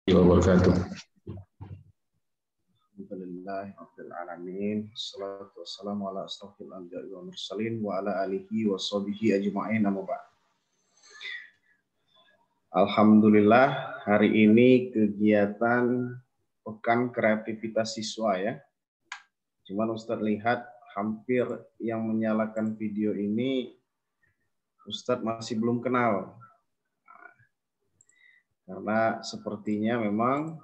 Wabarakatuh. Alhamdulillahirrahmanirrahim. Assalatu wassalamu ala asrafil anbiya'i wal mursalin wa ala alihi wa sahbihi ajma'in, amma ba'd. Alhamdulillah, hari ini kegiatan Pekan Kreativitas Siswa ya. Cuman Ustadz lihat hampir yang menyalakan video ini Ustadz masih belum kenal. Karena sepertinya memang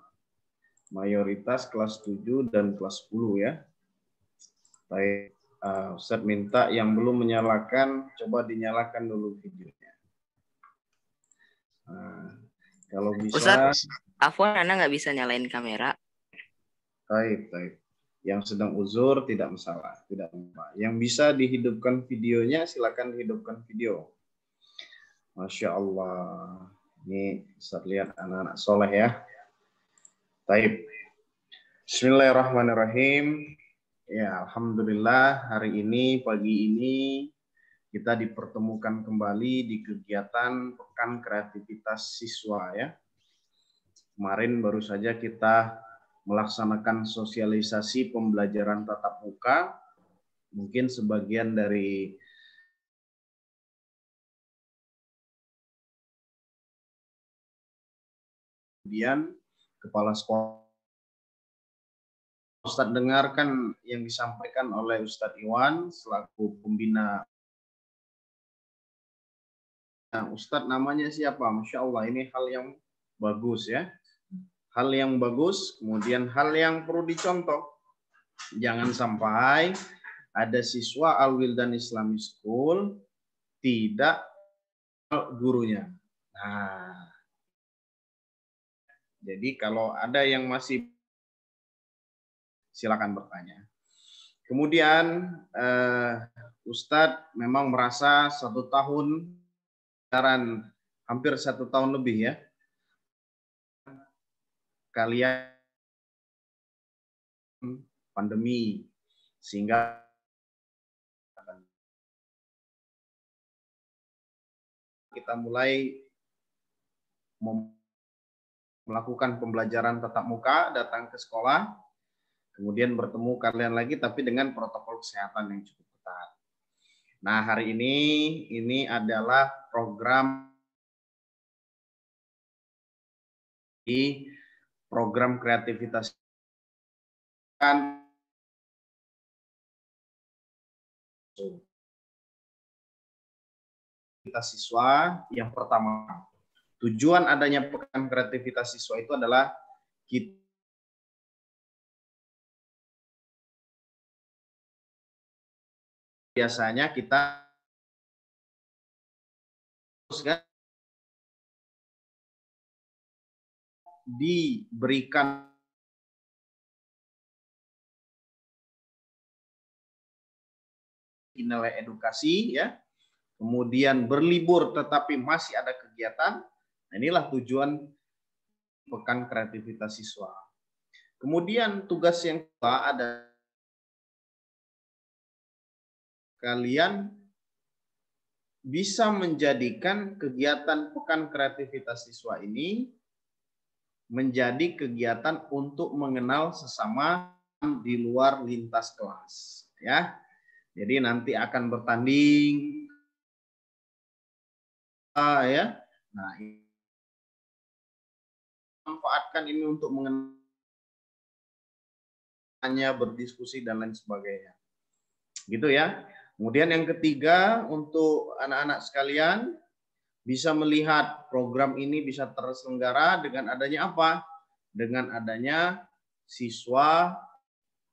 mayoritas kelas 7 dan kelas 10 ya. Baik, Ustadz minta yang belum menyalakan, coba dinyalakan dulu videonya. Nah, kalau bisa. Ustadz, Afwan, Anda nggak bisa nyalain kamera. Baik. Yang sedang uzur tidak masalah, tidak apa. Yang bisa dihidupkan videonya, silakan dihidupkan video. Masya Allah. Ini Ustadz lihat anak-anak soleh ya. Baik. Bismillahirrahmanirrahim. Ya, alhamdulillah hari ini, pagi ini kita dipertemukan kembali di kegiatan Pekan Kreativitas Siswa ya. Kemarin baru saja kita melaksanakan sosialisasi pembelajaran tatap muka. Mungkin sebagian dari kemudian kepala sekolah Ustadz dengarkan yang disampaikan oleh Ustadz Iwan selaku pembina. Nah, Ustadz namanya siapa? Masya Allah, ini hal yang bagus ya. Hal yang bagus, kemudian hal yang perlu dicontoh. Jangan sampai ada siswa Al-Wildan Islamic School tidak gurunya. Nah, jadi kalau ada yang masih, silakan bertanya. Kemudian Ustadz memang merasa 1 tahun, hampir 1 tahun lebih ya, kalian pandemi, sehingga kita mulai melakukan pembelajaran tatap muka, datang ke sekolah, kemudian bertemu kalian lagi, tapi dengan protokol kesehatan yang cukup ketat. Nah, hari ini adalah program kreativitas siswa yang pertama. Tujuan adanya Pekan Kreativitas Siswa itu adalah biasanya kita diberikan nilai edukasi ya, kemudian berlibur tetapi masih ada kegiatan. Nah, inilah tujuan Pekan Kreativitas Siswa. Kemudian tugas yang kedua ada kalian bisa menjadikan kegiatan Pekan Kreativitas Siswa ini menjadi kegiatan untuk mengenal sesama di luar lintas kelas ya. Jadi nanti akan bertanding ya. Nah, manfaatkan ini untuk mengenalnya, berdiskusi dan lain sebagainya. Gitu ya. Kemudian yang ketiga, untuk anak-anak sekalian bisa melihat program ini bisa terselenggara dengan adanya apa? Dengan adanya siswa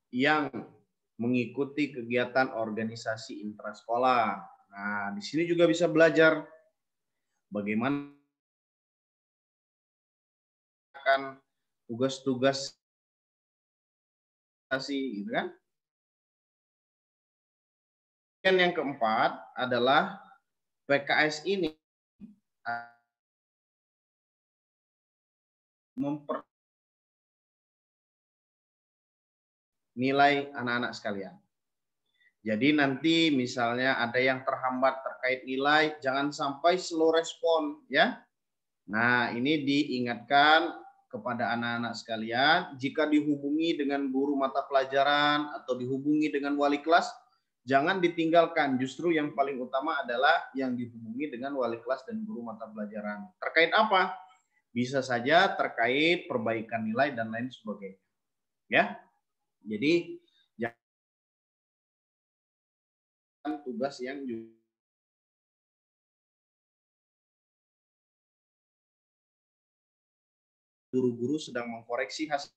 yang mengikuti kegiatan organisasi intrasekolah. Nah, di sini juga bisa belajar bagaimana akan tugas-tugas gitu kan. Dan yang keempat adalah PKS ini nilai anak-anak sekalian. Jadi nanti misalnya ada yang terhambat terkait nilai, jangan sampai slow respon ya. Nah, ini diingatkan kepada anak-anak sekalian, jika dihubungi dengan guru mata pelajaran atau dihubungi dengan wali kelas, jangan ditinggalkan. Justru yang paling utama adalah yang dihubungi dengan wali kelas dan guru mata pelajaran. Terkait apa? Bisa saja terkait perbaikan nilai dan lain sebagainya. Ya. Jadi jangan tugas yang guru-guru sedang mengkoreksi hasil,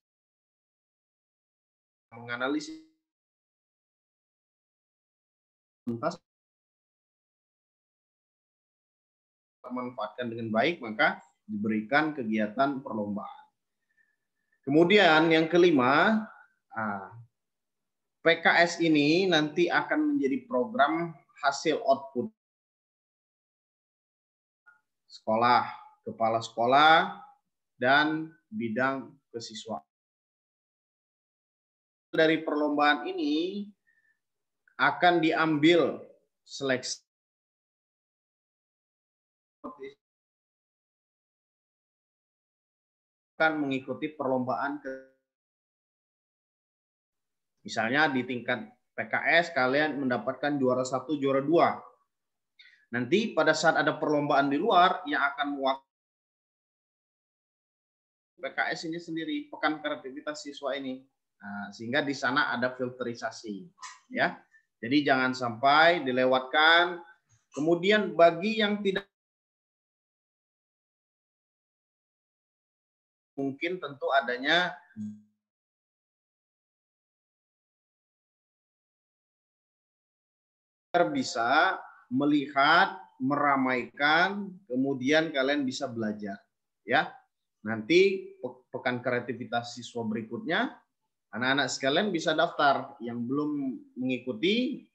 menganalisis tuntas, memanfaatkan dengan baik, maka diberikan kegiatan perlombaan. Kemudian yang kelima, PKS ini nanti akan menjadi program hasil output sekolah, kepala sekolah, dan bidang kesiswaan. Dari perlombaan ini akan diambil seleksi akan mengikuti perlombaan misalnya di tingkat PKS kalian mendapatkan juara 1, juara 2. Nanti pada saat ada perlombaan di luar yang akan mewakili PKS ini sendiri, pekan kreativitas siswa ini. Nah, sehingga di sana ada filterisasi, ya. Jadi jangan sampai dilewatkan. Kemudian bagi yang tidak mungkin tentu adanya bisa melihat, meramaikan, kemudian kalian bisa belajar, ya. Nanti pekan kreativitas siswa berikutnya, anak-anak sekalian bisa daftar. Yang belum mengikuti,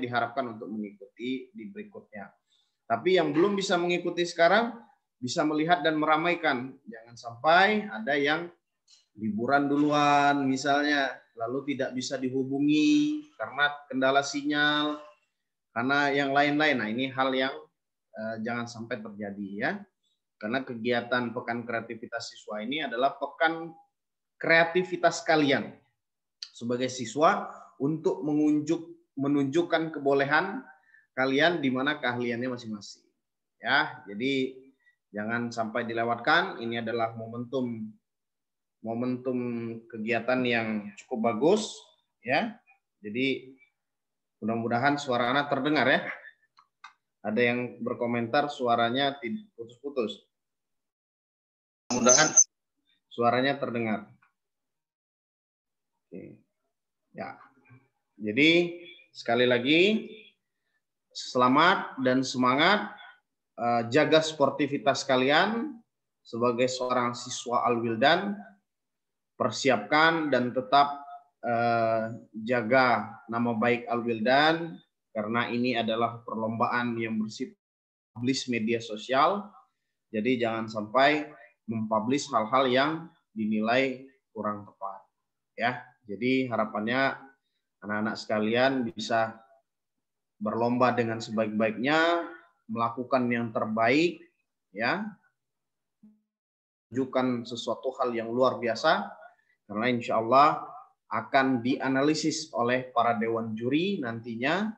diharapkan untuk mengikuti di berikutnya. Tapi yang belum bisa mengikuti sekarang, bisa melihat dan meramaikan. Jangan sampai ada yang liburan duluan, misalnya, lalu tidak bisa dihubungi karena kendala sinyal, karena yang lain-lain. Nah, ini hal yang jangan sampai terjadi, ya. Karena kegiatan pekan kreativitas siswa ini adalah pekan kreativitas kalian sebagai siswa untuk menunjukkan kebolehan kalian di mana keahliannya masing-masing. Ya, jadi jangan sampai dilewatkan. Ini adalah momentum kegiatan yang cukup bagus, ya. Jadi mudah-mudahan suara anak terdengar, ya. Ada yang berkomentar suaranya putus-putus. Mudah-mudahan suaranya terdengar. Oke. Ya. Jadi sekali lagi selamat dan semangat, jaga sportivitas kalian sebagai seorang siswa Al-Wildan. Persiapkan dan tetap jaga nama baik Al-Wildan karena ini adalah perlombaan yang bersifat publish media sosial. Jadi jangan sampai mempublish hal-hal yang dinilai kurang tepat, ya. Jadi harapannya anak-anak sekalian bisa berlomba dengan sebaik-baiknya, melakukan yang terbaik, ya. Tunjukkan sesuatu hal yang luar biasa karena insya Allah akan dianalisis oleh para dewan juri nantinya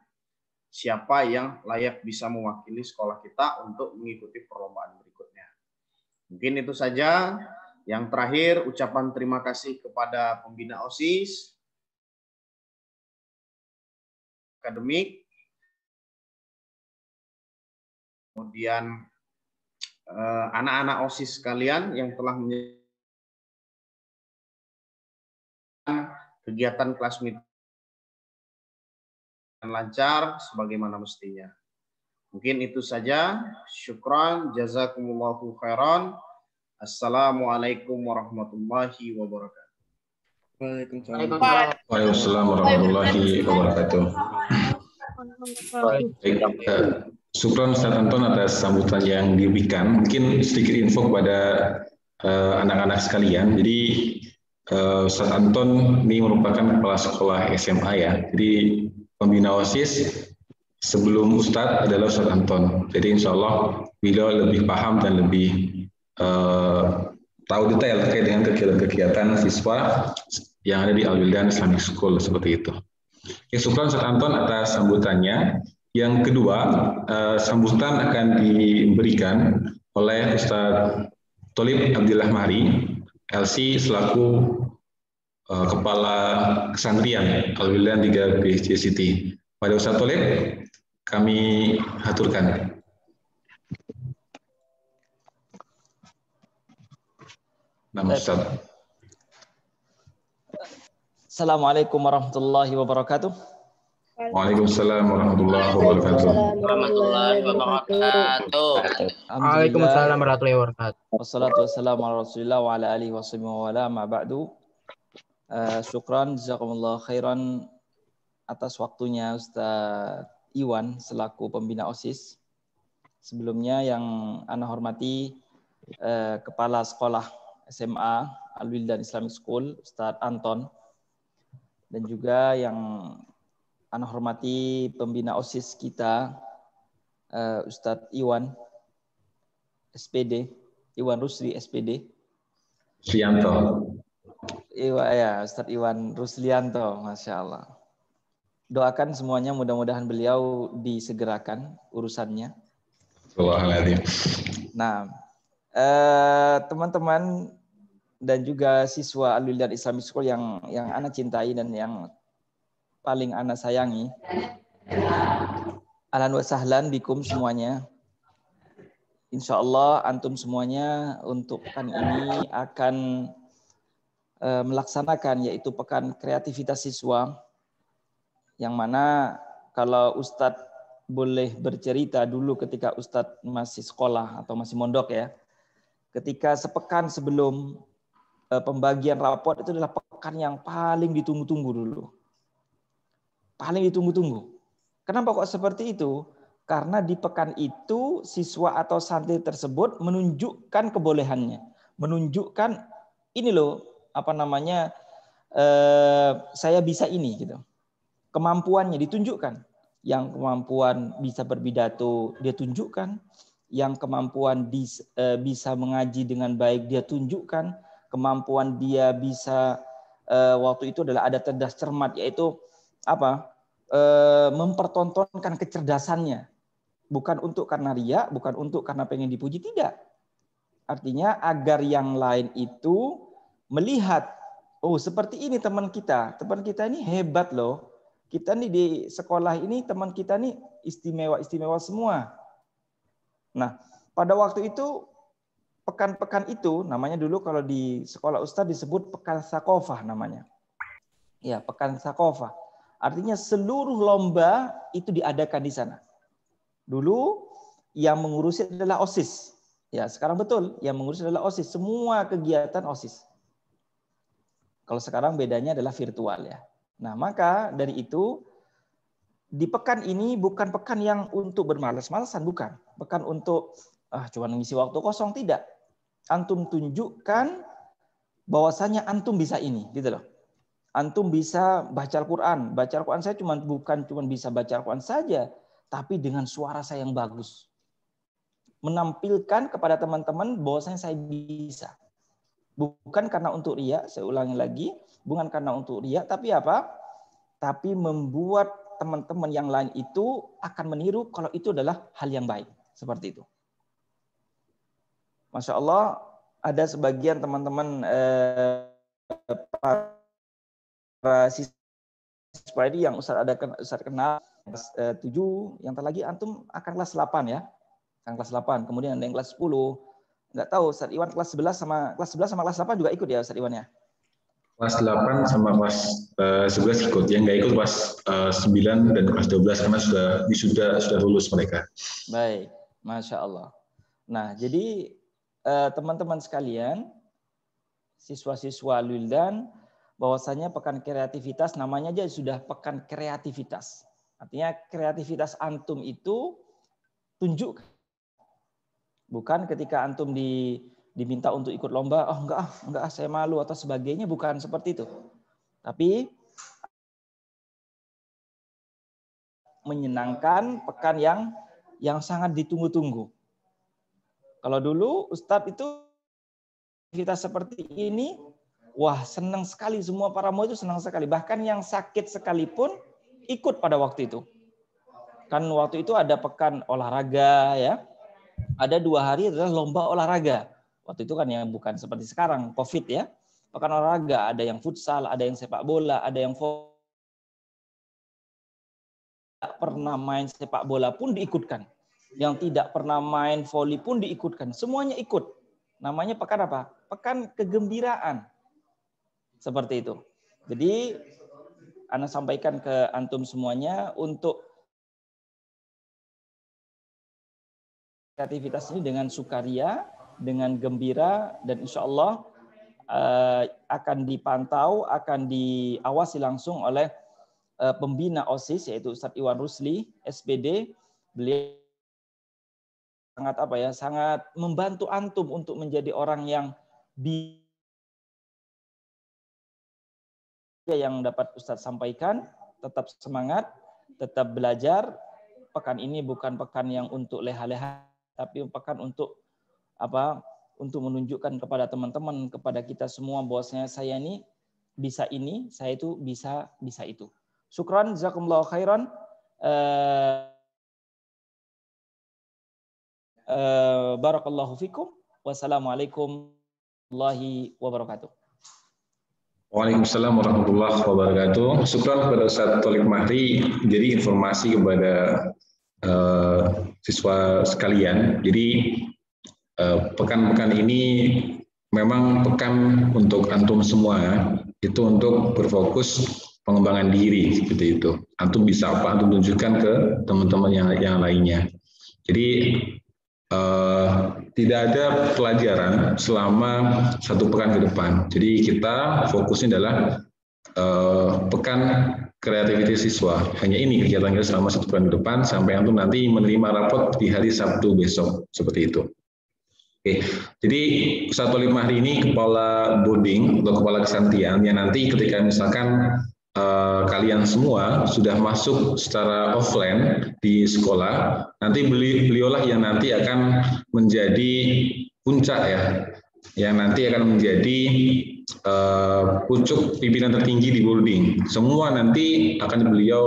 siapa yang layak bisa mewakili sekolah kita untuk mengikuti perlombaan berikutnya. Mungkin itu saja. Yang terakhir, ucapan terima kasih kepada pembina OSIS, akademik, kemudian anak-anak OSIS sekalian yang telah menjalankan kegiatan kelas meeting lancar sebagaimana mestinya. Mungkin itu saja. Syukran, jazakumullahu khairan. Assalamualaikum warahmatullahi wabarakatuh. Waalaikumsalam warahmatullahi wabarakatuh. Baik, syukran Ustaz Anton atas sambutan yang diberikan. Mungkin sedikit info kepada anak-anak sekalian. Jadi Ustaz Anton ini merupakan kepala sekolah SMA, ya. Jadi pembina OSIS sebelum Ustadz adalah Ustadz Anton. Jadi insya Allah beliau lebih paham dan lebih tahu detail terkait dengan kegiatan-kegiatan siswa yang ada di Al-Wildan Islamic School seperti itu. Ya, syukran Ustaz Anton atas sambutannya. Yang kedua, sambutan akan diberikan oleh Ustaz Tholib Abdillah Mahri, LC selaku Kepala Kesantrian Al-Wildan 3 PSJ City. Pada Ustaz Tholib, kami haturkan. Nama Ustaz. Assalamualaikum warahmatullahi wabarakatuh. Waalaikumsalam warahmatullahi wabarakatuh. Waalaikumsalam warahmatullahi wabarakatuh. Wassalatu wassalamu ala Rasulillah wa ala alihi wa sahbihi wa ala ma ba'du. Syukran jazakumullah khairan atas waktunya Ustaz Iwan selaku pembina OSIS. Sebelumnya yang ana hormati Kepala Sekolah SMA Al-Wildan Islamic School Ustaz Anton, dan juga yang ana hormati pembina OSIS kita Ustadz Iwan SPD, Iwan Rusli SPD. Ruslianto. Ya, Ustadz Iwan Ruslianto, Masya Allah. Doakan semuanya mudah-mudahan beliau disegerakan urusannya. Nah, teman-teman dan juga siswa Al-Wildan Islamic School yang ana cintai dan yang paling ana sayangi. Ahlan wa sahlan bikum semuanya. Insya Allah antum semuanya untuk pekan ini akan melaksanakan yaitu pekan kreativitas siswa, yang mana kalau Ustadz boleh bercerita dulu ketika Ustadz masih sekolah atau masih mondok ya, ketika sepekan sebelum pembagian raport itu adalah pekan yang paling ditunggu-tunggu dulu. Paling ditunggu-tunggu. Kenapa kok seperti itu? Karena di pekan itu siswa atau santri tersebut menunjukkan kebolehannya, menunjukkan ini loh saya bisa ini gitu. Kemampuannya ditunjukkan. Yang kemampuan bisa berpidato dia tunjukkan, yang kemampuan bisa mengaji dengan baik dia tunjukkan, kemampuan dia bisa waktu itu adalah ada cerdas cermat, yaitu mempertontonkan kecerdasannya, bukan untuk karena ria, bukan untuk karena pengen dipuji, tidak. Artinya agar yang lain itu melihat, oh seperti ini teman kita ini hebat loh, kita nih di sekolah ini teman kita nih istimewa semua. Nah pada waktu itu pekan-pekan itu namanya dulu kalau di sekolah Ustadz disebut pekan sakofah namanya, ya pekan sakofah. Artinya seluruh lomba itu diadakan di sana. Dulu yang mengurusi adalah OSIS. Ya, sekarang betul yang mengurusi adalah OSIS. Semua kegiatan OSIS. Kalau sekarang bedanya adalah virtual ya. Nah, maka dari itu di pekan ini bukan pekan yang untuk bermalas-malasan, bukan. Pekan untuk cuma ngisi waktu kosong, tidak. Antum tunjukkan bahwasanya antum bisa ini, gitu loh. Antum bisa baca Al-Quran. Baca Al-Quran saya bukan cuma bisa baca Al-Quran saja, tapi dengan suara saya yang bagus. Menampilkan kepada teman-teman bahwasanya saya bisa. Bukan karena untuk ria, saya ulangi lagi, bukan karena untuk ria, tapi apa? Tapi membuat teman-teman yang lain itu akan meniru kalau itu adalah hal yang baik. Seperti itu. Masya Allah, ada sebagian teman-teman siswa ini yang Ustaz kenal kelas 7, yang lagi antum akan kelas 8 ya. Akan kelas 8, kemudian ada yang kelas 10. Enggak tahu Ustaz Iwan kelas 11 sama kelas 8 juga ikut ya Ustaz Iwan ya? Kelas 8 sama kelas 11 ikut. Yang enggak ikut kelas 9 dan kelas 12 karena sudah lulus mereka. Baik, Masya Allah. Nah, jadi teman-teman sekalian, siswa-siswa Al-Wildan, bahwasanya pekan kreativitas namanya aja sudah pekan kreativitas. Artinya kreativitas antum itu tunjukkan. Bukan ketika antum diminta untuk ikut lomba, oh enggak saya malu atau sebagainya, bukan seperti itu. Tapi menyenangkan pekan yang sangat ditunggu-tunggu. Kalau dulu Ustadz itu aktivitas seperti ini, wah senang sekali, semua para murid itu senang sekali. Bahkan yang sakit sekalipun ikut pada waktu itu. Kan waktu itu ada pekan olahraga ya. Ada 2 hari adalah lomba olahraga. Waktu itu kan yang bukan seperti sekarang, COVID ya. Pekan olahraga, ada yang futsal, ada yang sepak bola, ada yang tidak pernah main sepak bola pun diikutkan. Yang tidak pernah main voli pun diikutkan. Semuanya ikut. Namanya pekan apa? Pekan kegembiraan. Seperti itu. Jadi, Ana sampaikan ke antum semuanya untuk kreativitas ini dengan sukaria, dengan gembira, dan insya Allah akan dipantau, akan diawasi langsung oleh pembina OSIS, yaitu Ustadz Iwan Rusli, SPD. Beliau sangat sangat membantu antum untuk menjadi orang yang yang dapat Ustadz sampaikan. Tetap semangat, tetap belajar. Pekan ini bukan pekan yang untuk leha-leha, tapi pekan untuk untuk menunjukkan kepada teman-teman, kepada kita semua bahwasanya saya ini, saya itu bisa itu. Syukran, jazakumullahu khairan. Barakallahu fikum. Wassalamualaikum warahmatullahi wabarakatuh. Waalaikumsalam warahmatullahi wabarakatuh. Syukran kepada Ustadz Tholib Mahri. Jadi informasi kepada siswa sekalian. Jadi pekan-pekan ini memang pekan untuk antum semua, itu untuk berfokus pengembangan diri seperti itu. Antum bisa apa? Antum tunjukkan ke teman-teman yang lainnya. Jadi tidak ada pelajaran selama 1 pekan ke depan. Jadi kita fokusnya adalah pekan kreativitas siswa. Hanya ini kegiatan kita selama 1 pekan ke depan sampai antum nanti menerima rapot di hari Sabtu besok seperti itu. Oke, jadi Ustadz Tholib Mahri ini kepala boarding atau kepala kesantian yang nanti ketika misalkan kalian semua sudah masuk secara offline di sekolah, nanti beliaulah yang nanti akan menjadi puncak ya, yang nanti akan menjadi pucuk pimpinan tertinggi di boarding. Semua nanti akan beliau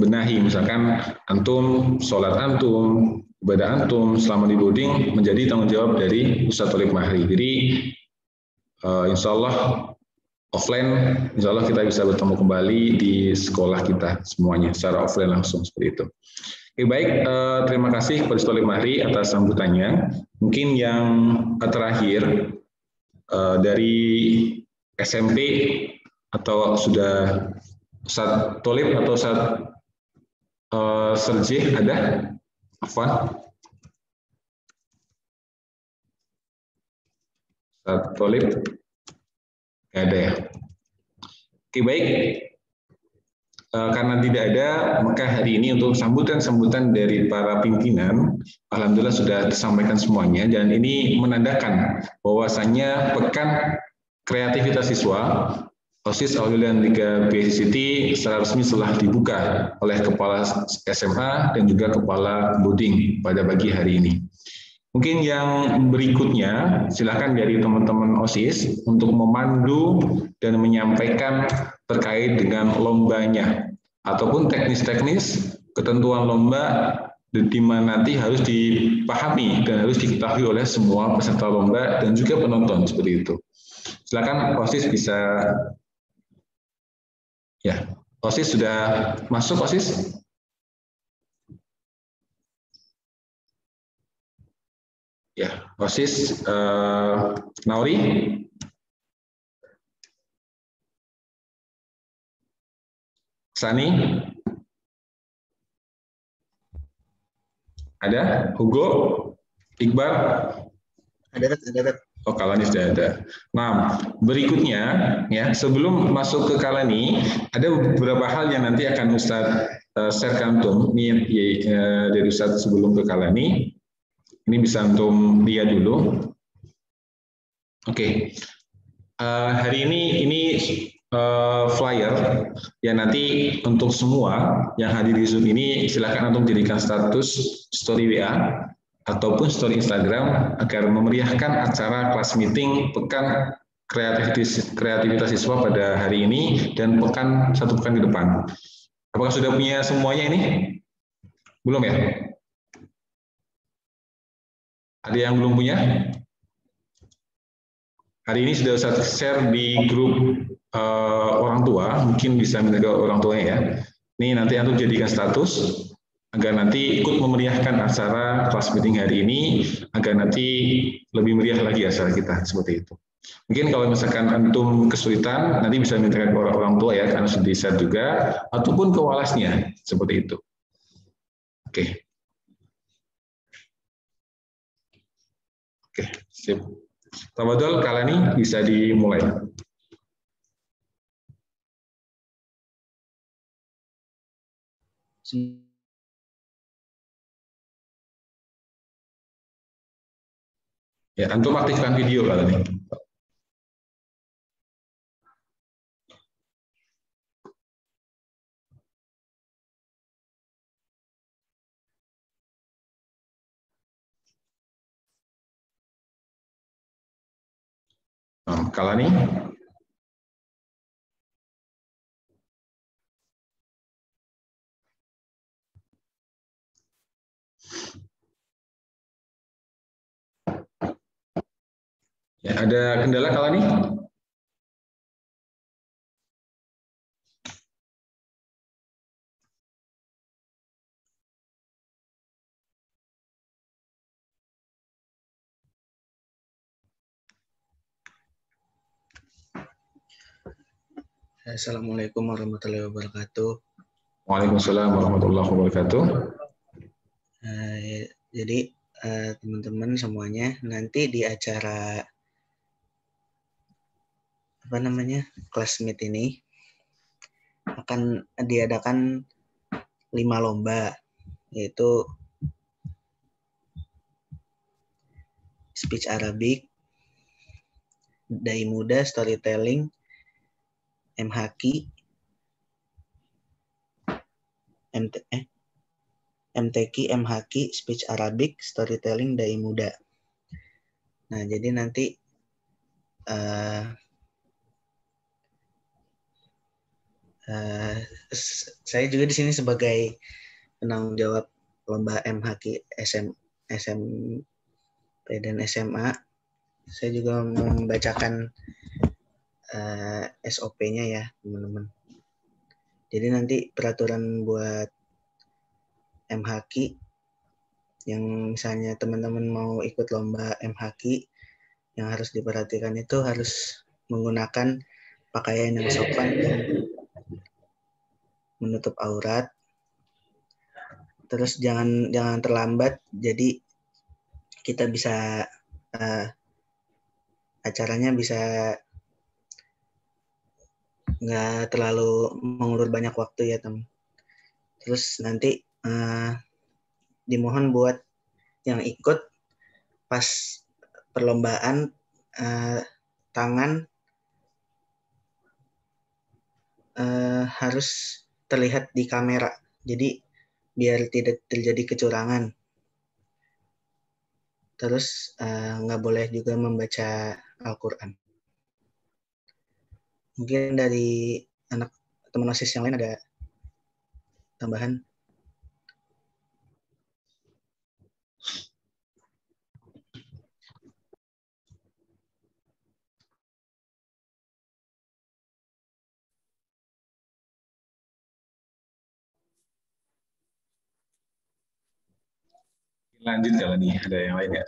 benahi, misalkan antum, sholat antum, ibadah antum selama di boarding menjadi tanggung jawab dari Ustadz Tholib Mahri. Jadi insya Allah offline, insya Allah kita bisa bertemu kembali di sekolah kita semuanya secara offline langsung seperti itu. Oke, baik, terima kasih kepada Ustadz Tholib Mahri atas sambutannya. Mungkin yang terakhir dari SMP atau sudah Ustadz Tholib atau Ustadz Serjih ada? Afwan? Ustadz Tholib? Nggak ada ya? Oke, baik. Karena tidak ada, maka hari ini untuk sambutan-sambutan dari para pimpinan, alhamdulillah sudah disampaikan semuanya, dan ini menandakan bahwasannya pekan kreativitas siswa OSIS Aulia Liga BSCT secara resmi telah dibuka oleh Kepala SMA dan juga Kepala Boarding pada pagi hari ini. Mungkin yang berikutnya, silakan dari teman-teman OSIS untuk memandu dan menyampaikan terkait dengan lombanya, ataupun teknis-teknis ketentuan lomba di mana nanti harus dipahami dan harus diketahui oleh semua peserta lomba dan juga penonton seperti itu. Silakan OSIS bisa. Ya, OSIS sudah masuk, OSIS? Ya, OSIS Nauri? Sani? Ada? Hugo? Iqbal? Ada. Oh, Kalani sudah ada. Nah, berikutnya ya, sebelum masuk ke Kalani, ada beberapa hal yang nanti akan Ustadz share kantum. Ini dari Ustadz sebelum ke Kalani. Ini bisa antum lihat dulu. Oke. Hari ini flyer ya, nanti untuk semua yang hadir di Zoom ini silakan antum jadikan status story WA. ataupun story Instagram agar memeriahkan acara kelas meeting pekan kreativitas siswa pada hari ini dan satu pekan ke depan. Apakah sudah punya semuanya ini? Belum ya? Ada yang belum punya? Hari ini sudah saya share di grup orang tua, mungkin bisa minta ke orang tuanya ya. Ini nanti Antum jadikan status agar nanti ikut memeriahkan acara kelas meeting hari ini, agar nanti lebih meriah lagi acara kita, seperti itu. Mungkin kalau misalkan Antum kesulitan, nanti bisa minta ke orang tua ya, karena sudah di-share juga, ataupun ke walasnya, seperti itu. Oke. Oke, sip. Tafadhol Kalani bisa dimulai. Ya, Antum aktifkan video Kalani. Kalani. Ya, ada kendala Kalani? Assalamualaikum warahmatullahi wabarakatuh. Waalaikumsalam warahmatullahi wabarakatuh. Jadi teman-teman semuanya nanti di acara kelas meet ini akan diadakan 5 lomba, yaitu speech Arabic, dai muda, storytelling, MHQ, MTQ, MHQ, speech Arabic, storytelling, dai muda. Nah, jadi nanti saya juga di sini sebagai penanggung jawab lomba MHQ SMP dan SMA. Saya juga membacakan SOP-nya ya, teman-teman. Jadi nanti peraturan buat MHQ yang misalnya teman-teman mau ikut lomba MHQ, yang harus diperhatikan itu harus menggunakan pakaian yang sopan dan menutup aurat. Terus jangan terlambat, jadi kita bisa acaranya bisa nggak terlalu mengulur banyak waktu ya, teman. Terus nanti dimohon buat yang ikut pas perlombaan tangan harus terlihat di kamera, jadi biar tidak terjadi kecurangan. Terus nggak boleh juga membaca Al-Quran. Mungkin dari teman OSIS yang lain ada tambahan? Lanjut kalau nih, ada yang lain ya?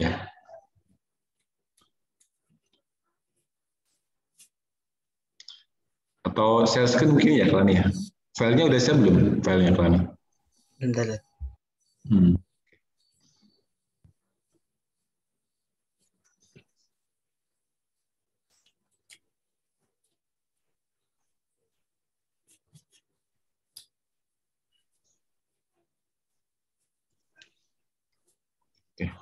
Ya. Atau share screen mungkin ya kalau nih ya? Filenya udah share belum? Filenya kalau nih? Bentar. Oke.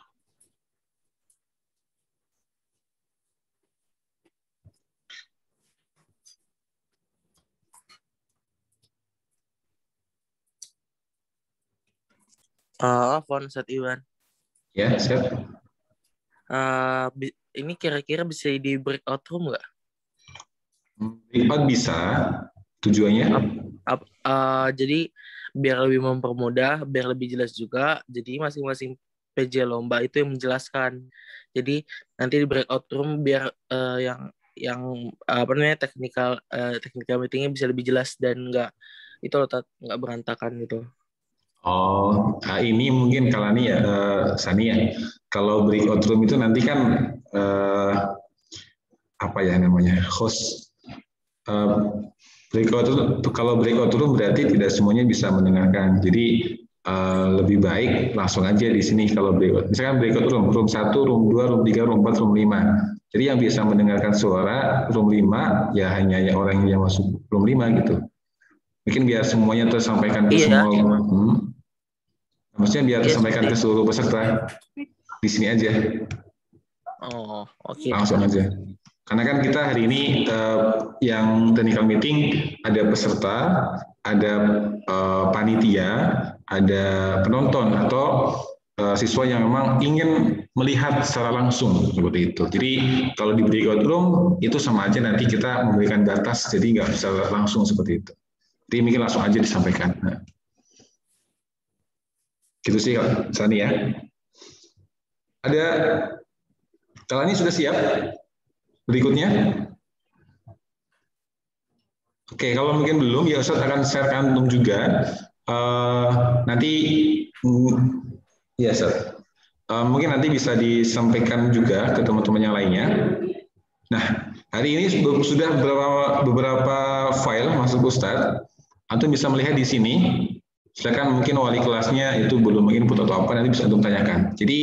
Afwan Ustadz Iwan. Ya, siap. Ini kira-kira bisa di breakout room nggak? Breakout bisa. Tujuannya? Jadi biar lebih mempermudah, biar lebih jelas juga. Jadi masing-masing PJ lomba itu yang menjelaskan. Jadi nanti di breakout room biar yang apa namanya technical meetingnya bisa lebih jelas dan nggak berantakan gitu. Oh, ini mungkin kalau nih ya, Sani ya. Kalau breakout room itu nanti kan apa ya namanya host. Kalau breakout room berarti tidak semuanya bisa mendengarkan. Jadi lebih baik langsung aja di sini kalau breakout. Misalkan breakout room 1, room 2, room 3, room 4, room 5. Jadi yang bisa mendengarkan suara room 5 ya hanya orang yang masuk room 5 gitu. Mungkin biar semuanya tersampaikan ke semua. Maksudnya biar tersampaikan ke seluruh peserta. Di sini aja. Oh, oke. Langsung aja. Karena kan kita hari ini yang technical meeting ada peserta, ada panitia, ada penonton atau siswa yang memang ingin melihat secara langsung seperti itu. Jadi kalau di breakout room itu sama aja nanti kita memberikan batas, jadi nggak bisa langsung seperti itu. Jadi mungkin langsung aja disampaikan. Nah. Gitu sih Kak Sani ya. Ada kalau ini sudah siap? Berikutnya. Oke, kalau mungkin belum, ya Ustadz akan share kantum juga. Nanti, ya Ustadz, mungkin nanti bisa disampaikan juga ke teman-teman yang lainnya. Nah, hari ini sudah beberapa file masuk Ustadz. Antum bisa melihat di sini. Silakan mungkin wali kelasnya itu belum input atau apa, nanti bisa antum tanyakan. Jadi,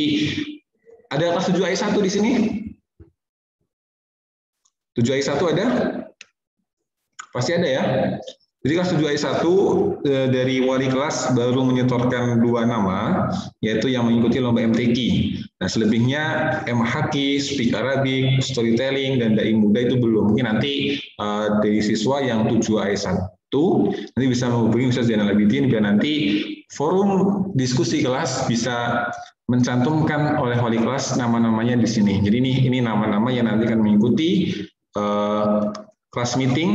ada kelas 7 ayat 1 di sini? 7 ayat 1 ada? Pasti ada ya? Jadi kelas 7 ayat 1 dari wali kelas baru menyetorkan 2 nama, yaitu yang mengikuti lomba MTQ. Nah selebihnya MHQ, Speak Arabic, Storytelling, dan Dai Muda itu belum. Mungkin nanti dari siswa yang 7 ayat 1, nanti bisa menghubungi Ustaz Zainal Abidin, biar nanti forum diskusi kelas bisa mencantumkan oleh wali kelas nama-namanya di sini. Jadi ini nama-nama yang nanti akan mengikuti kelas meeting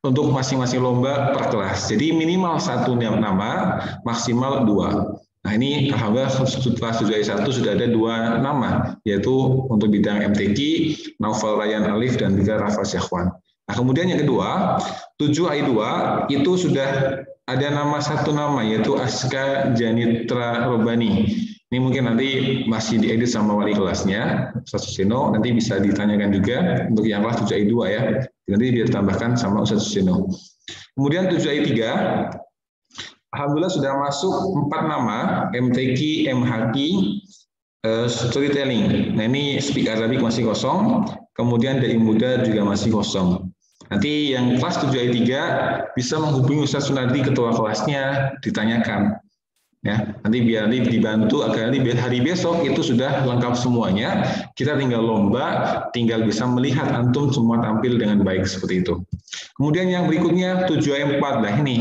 untuk masing-masing lomba per kelas. Jadi minimal 1 nama, maksimal 2. Nah ini alhamdulillah setelah 7 ayat 1 sudah ada 2 nama, yaitu untuk bidang MTQ, Naufal Rayyan Alif dan juga Rafa Syahwan. Nah kemudian yang kedua, 7 ayat 2 itu sudah ada satu nama, yaitu Aska Janitra Robani. Ini mungkin nanti masih diedit sama wali kelasnya, Ustaz Suseno, nanti bisa ditanyakan juga untuk yang kelas 7 ayat 2 ya. Nanti dia tambahkan sama Ustaz Suseno. Kemudian 7 ayat 3, alhamdulillah sudah masuk 4 nama, MTQ, MHQ, Storytelling. Nah ini Speak Arabic masih kosong, kemudian Dai Muda juga masih kosong. Nanti yang kelas 7 ayat 3 bisa menghubungi Ustaz Sunardi, ketua kelasnya, ditanyakan. Ya, nanti biar dibantu agar nanti hari besok itu sudah lengkap semuanya. Kita tinggal lomba, tinggal bisa melihat antum semua tampil dengan baik seperti itu. Kemudian yang berikutnya 7 ayat 4. Nah ini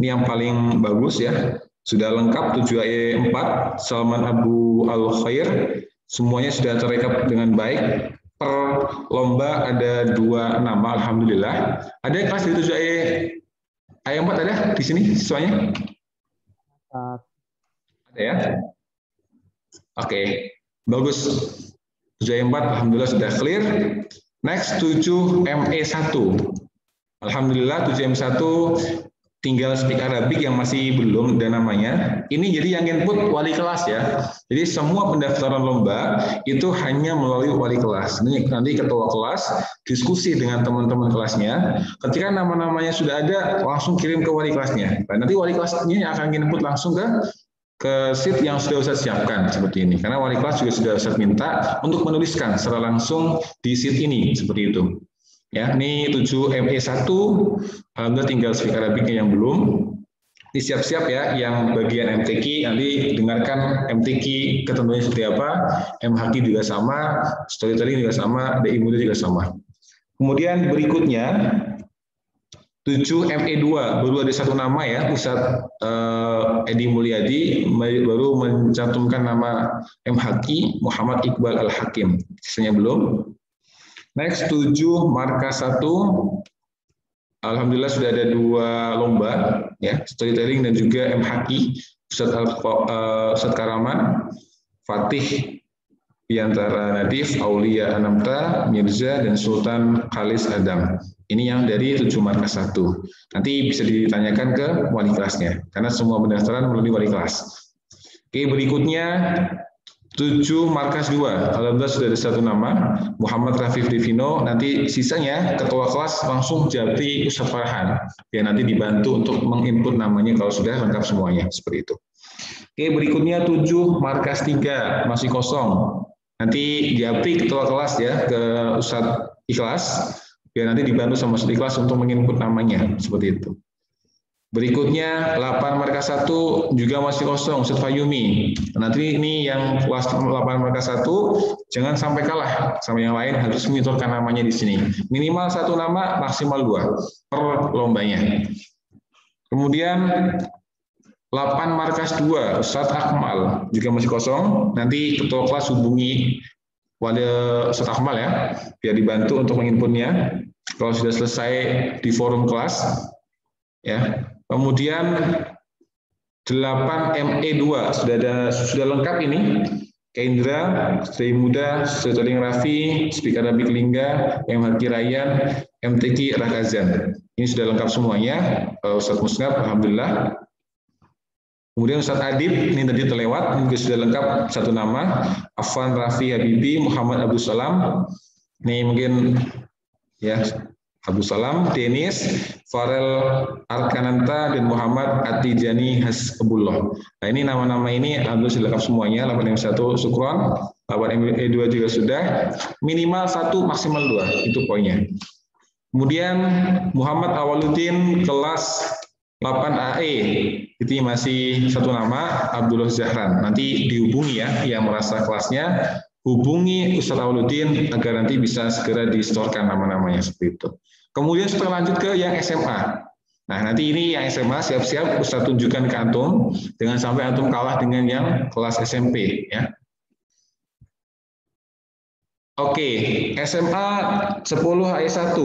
yang paling bagus ya. Sudah lengkap 7 ayat 4. Salman Abu Al-Khair. Semuanya sudah terekap dengan baik. Per lomba ada 2 nama, alhamdulillah. Ada kelas di 7 ayat 4 ada di sini siswanya? Ada ya? Oke, bagus. 7 ayat 4 alhamdulillah sudah clear. Next 7 ME1. Alhamdulillah 7 ME1 tinggal Speak Arabic yang masih belum ada namanya. Ini jadi yang input wali kelas ya. Jadi semua pendaftaran lomba itu hanya melalui wali kelas. Nanti ketua kelas diskusi dengan teman-teman kelasnya. Ketika nama-namanya sudah ada, langsung kirim ke wali kelasnya. Nah, nanti wali kelasnya yang akan input langsung ke sheet yang sudah Ustaz siapkan seperti ini. Karena wali kelas juga sudah Ustaz minta untuk menuliskan secara langsung di sheet ini seperti itu. Ya, ini 7 ME1, alhamdulillah tinggal Speak Arabicnya yang belum. Disiap-siap ya, yang bagian MTQ nanti dengarkan MTQ ketentuannya seperti apa, MHQ juga sama, Storytelling juga sama, Dai Muda juga sama. Kemudian berikutnya 7 ME2 baru ada satu nama ya, Ustadz Edi Mulyadi baru mencantumkan nama M Haki Muhammad Iqbal Al Hakim. Sisanya belum. Next 7 markas 1. Alhamdulillah sudah ada 2 lomba ya, storytelling dan juga M Haki Ustadz Karaman, Fatih Piantara Nadif, Aulia Anamta, Mirza dan Sultan Khalis Adam. Ini yang dari 7 markas 1. Nanti bisa ditanyakan ke wali kelasnya, karena semua pendaftaran melalui wali kelas. Oke, berikutnya 7 markas 2. Alhamdulillah sudah ada 1 nama, Muhammad Rafif Devino. Nanti sisanya ketua kelas langsung Japri Ustadz Farhan. Ya, nanti dibantu untuk menginput namanya kalau sudah lengkap semuanya, seperti itu. Oke, berikutnya 7 markas 3 masih kosong. Nanti Japri ketua kelas ya ke Ustadz Ikhlas. Biar nanti dibantu sama Ustadz Ikhlas untuk menginput namanya, seperti itu. Berikutnya 8 markas 1 juga masih kosong, Ustadz Fayumi. Nanti ini yang kelas 8 markas 1 jangan sampai kalah sama yang lain, harus menyetorkan namanya di sini. Minimal 1 nama, maksimal 2 per lombanya. Kemudian 8 markas 2 Ustadz Akmal juga masih kosong. Nanti ketua kelas hubungi wali Ustadz Akmal ya, biar dibantu untuk menginputnya kalau sudah selesai di forum kelas ya. Kemudian 8 ME2 sudah lengkap ini. Kendra, Stri Muda, Storytelling Raffi, Speak Arabic Lingga, M Haki Rayyan, MTQ Rakazan. Ini sudah lengkap semuanya. Ustadz Musnad, alhamdulillah. Kemudian Ustadz Adib, ini tadi terlewat, ini sudah lengkap 1 nama. Afwan Raffi Habibi, Muhammad Abdul Salam. Ini mungkin ya Abdul Salam, Denis, Farel Arkananta, dan Muhammad Atijani Hasbullah. Nah, ini nama-nama ini alhamdulillah sudah lengkap semuanya. 8M1 Sukron, 8ME2 juga sudah. Minimal 1, maksimal 2, itu poinnya. Kemudian Muhammad Awaluddin kelas 8AE, itu masih 1 nama, Abdullah Zahran. Nanti dihubungi ya, yang merasa kelasnya, hubungi Ustadz Awaluddin agar nanti bisa segera distorkan nama-namanya seperti itu. Kemudian setelah lanjut ke yang SMA. Nah, nanti ini yang SMA siap-siap Ustadz tunjukkan ke antum, jangan sampai antum kalah dengan yang kelas SMP ya. Oke, SMA 10 AE1.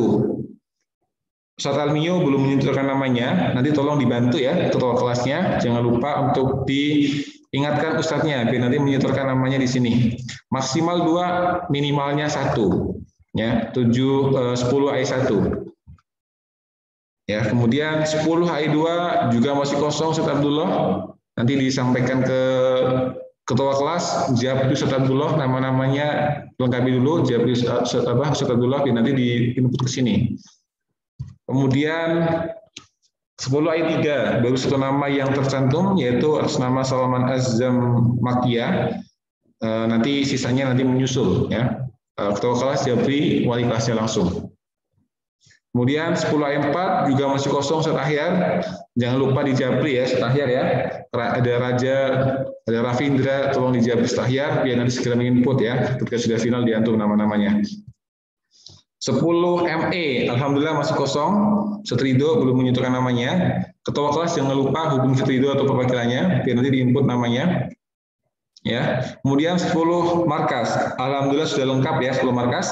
Ustadz Almio belum menyentuhkan namanya, nanti tolong dibantu ya ketua kelasnya, jangan lupa untuk diingatkan ustadznya biar nanti menyetorkan namanya di sini. Maksimal 2, minimalnya 1. Ya, 10 AE1. Ya, kemudian 10 AE2 juga masih kosong Ustadz Abdullah. Nanti disampaikan ke ketua kelas, Japri Ustadz Abdullah, nama-namanya lengkapi dulu, Japri Ustadz Abdullah, nanti diinput ke sini. Kemudian 10 AE3 baru 1 nama yang tercantum, yaitu atas nama Salman Azam Makia. Nanti sisanya nanti menyusul ya. Ketua kelas Japri, wali kelasnya langsung. Kemudian 10 AE4 juga masih kosong Ustadz Ahyar. Jangan lupa di Japri ya Ustadz Ahyar ya. Ada Raja, ada Raffi Indra, tolong di Japri Ustadz Ahyar biar nanti segera menginput ya. Ketika sudah final diantum nama-namanya. 10 ME, alhamdulillah masih kosong. Setrido belum menyentuhkan namanya. Ketua kelas jangan lupa hubungi Setrido atau perwakilannya biar nanti diinput namanya. Ya, kemudian 10 markas, alhamdulillah sudah lengkap ya 10 markas.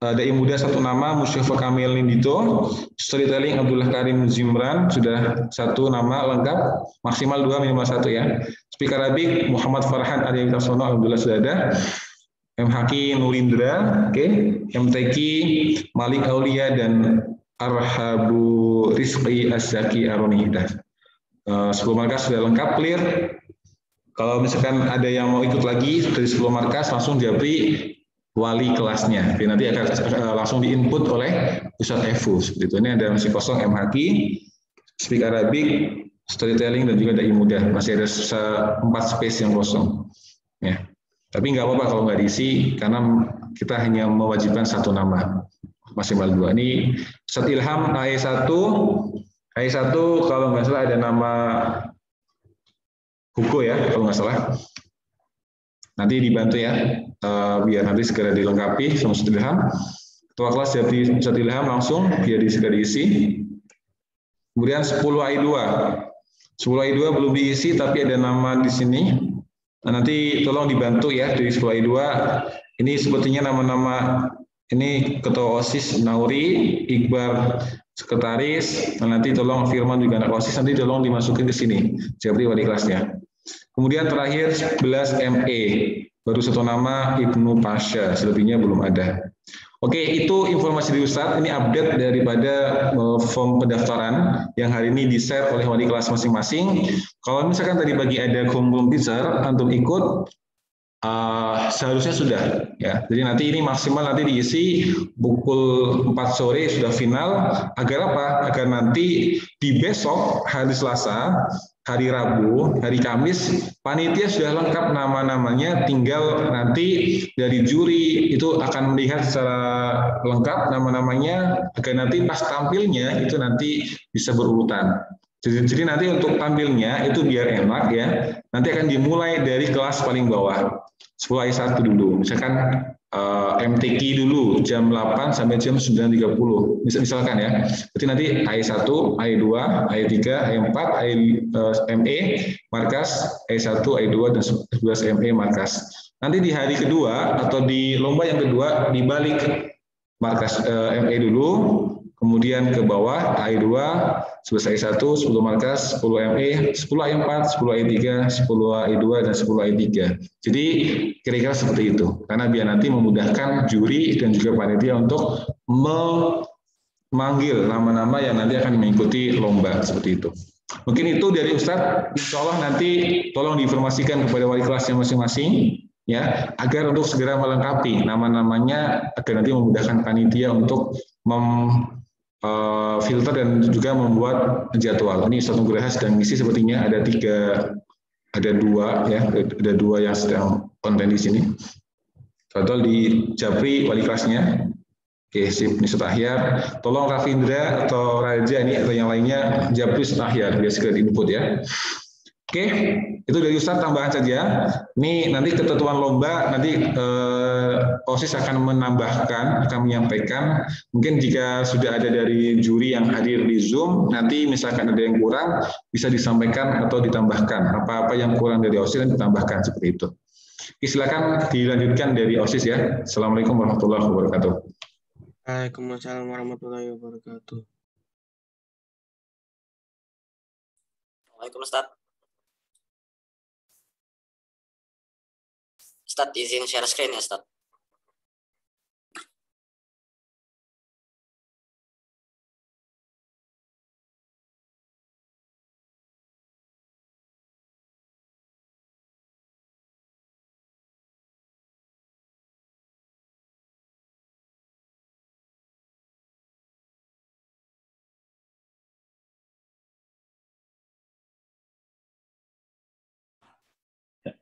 Dai muda 1 nama, Musyafa Kamil Nindito. Storytelling Abdullah Karim Zimran sudah 1 nama lengkap, maksimal 2 minimal 1 ya. Speak Arabic Muhammad Farhan Arya Wicaksono, alhamdulillah sudah ada. M Haki Nurindra, oke. MTQ Malik Aulia dan Arhabu Rizqi Az-Zaki Aroni. 10 markas sudah lengkap, clear. Kalau misalkan ada yang mau ikut lagi dari 10 markas, langsung Japri wali kelasnya. Jadi nanti akan langsung diinput oleh Ustadz Efu. Seperti itu. Ini ada masih kosong M Haki, Speak Arabic, Storytelling dan juga Dai Muda. Masih ada 4 space yang kosong. Ya. Tapi nggak apa-apa kalau nggak diisi, karena kita hanya mewajibkan 1 nama, maksimal 2. Ini Ustadz Ilham AE1 kalau nggak salah ada nama Hugo ya, kalau nggak salah. Nanti dibantu ya, biar nanti segera dilengkapi sama Ustadz Ilham. Ketua kelas jadi Ustadz Ilham langsung biar segera diisi. Kemudian 10I2. 10I2 belum diisi tapi ada nama di sini. Nah, nanti tolong dibantu ya dari 10I2. Ini sepertinya nama-nama ini Ketua OSIS Nauri, Iqbal Sekretaris, dan nanti tolong Firman juga anak OSIS, nanti tolong dimasukin ke sini. Jabri wali kelasnya. Kemudian terakhir 11 ME. Baru satu nama Ibnu Pasha, selebihnya belum ada. Oke, itu informasi dari Ustadz. Ini update daripada form pendaftaran yang hari ini di-share oleh wali kelas masing-masing. Kalau misalkan tadi pagi ada komputer untuk ikut, seharusnya sudah. Ya. Jadi nanti ini maksimal nanti diisi pukul 4 sore sudah final. Agar apa? Agar nanti di besok hari Selasa, hari Rabu, hari Kamis, panitia sudah lengkap nama-namanya, tinggal nanti dari juri itu akan melihat secara lengkap nama-namanya, agar nanti pas tampilnya itu nanti bisa berurutan. Jadi nanti untuk tampilnya itu biar enak ya, nanti akan dimulai dari kelas paling bawah, 10I1 dulu, misalkan MTQ dulu jam 8 sampai jam 9.30 misalkan ya. Berarti nanti AI1, AI2, AI3, AI4, ME markas, AI1, AI2 dan 11 ME markas. Nanti di hari kedua atau di lomba yang kedua dibalik markas ME dulu, kemudian ke bawah AI2, 11 AI1, 10 markas, 10 ME, 10 AI4, 10 AI3, 10 AI2 dan 10 AI3. Jadi kira-kira seperti itu. Karena biar nanti memudahkan juri dan juga panitia untuk memanggil nama-nama yang nanti akan mengikuti lomba seperti itu. Mungkin itu dari Ustadz. Insya Allah nanti tolong diinformasikan kepada wali kelasnya masing-masing ya, agar untuk segera melengkapi nama-namanya agar nanti memudahkan panitia untuk filter dan juga membuat jadwal. Ini Ustadz Nugraha sedang ngisi sepertinya ada ada dua yang sedang konten di sini. Total di Japri wali kelasnya. Oke, sip, ini Ustadz Ahyar. Tolong Rafindra atau Raja ini atau yang lainnya Japri Ustadz Ahyar biar segera input ya. Oke, itu dari Ustadz tambahan saja. Ini nanti ketentuan lomba nanti OSIS akan menambahkan, akan menyampaikan. Mungkin jika sudah ada dari juri yang hadir di Zoom, nanti misalkan ada yang kurang bisa disampaikan atau ditambahkan. Apa-apa yang kurang dari OSIS dan ditambahkan seperti itu. Oke, silakan dilanjutkan dari OSIS ya. Assalamualaikum warahmatullahi wabarakatuh. Waalaikumsalam warahmatullahi wabarakatuh. Waalaikumsalam Ustaz. Ustaz, izin share screen ya, Ustaz.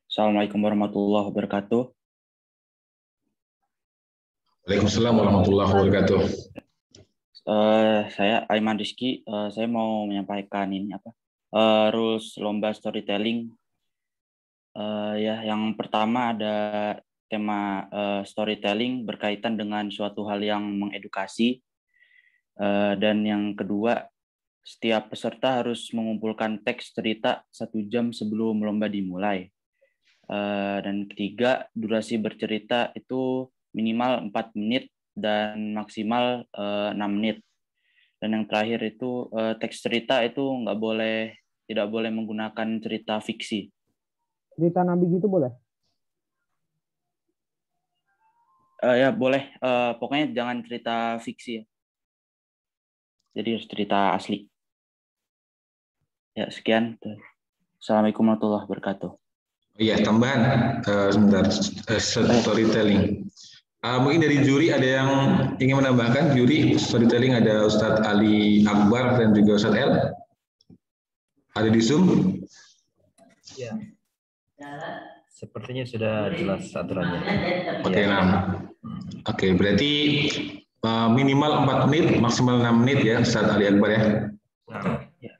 Assalamualaikum warahmatullahi wabarakatuh. Waalaikumsalam warahmatullahi wabarakatuh. Saya Aiman Rizky. Saya mau menyampaikan ini rules lomba storytelling. Ya, yang pertama ada tema storytelling berkaitan dengan suatu hal yang mengedukasi. Dan yang kedua, setiap peserta harus mengumpulkan teks cerita 1 jam sebelum lomba dimulai. Dan ketiga, durasi bercerita itu minimal 4 menit dan maksimal 6 menit. Dan yang terakhir itu teks cerita itu tidak boleh menggunakan cerita fiksi. Cerita Nabi gitu boleh? Ya boleh, pokoknya jangan cerita fiksi ya. Jadi harus cerita asli. Ya sekian. Assalamualaikum warahmatullahi wabarakatuh. Iya, tambahan sebentar, storytelling. Mungkin dari juri ada yang ingin menambahkan? Juri storytelling ada Ustadz Ali Akbar dan juga Ustadz El. Ada di Zoom? Ya. Sepertinya sudah jelas aturannya. Oke, Oke, berarti minimal 4 menit, maksimal 6 menit ya Ustadz Ali Akbar ya.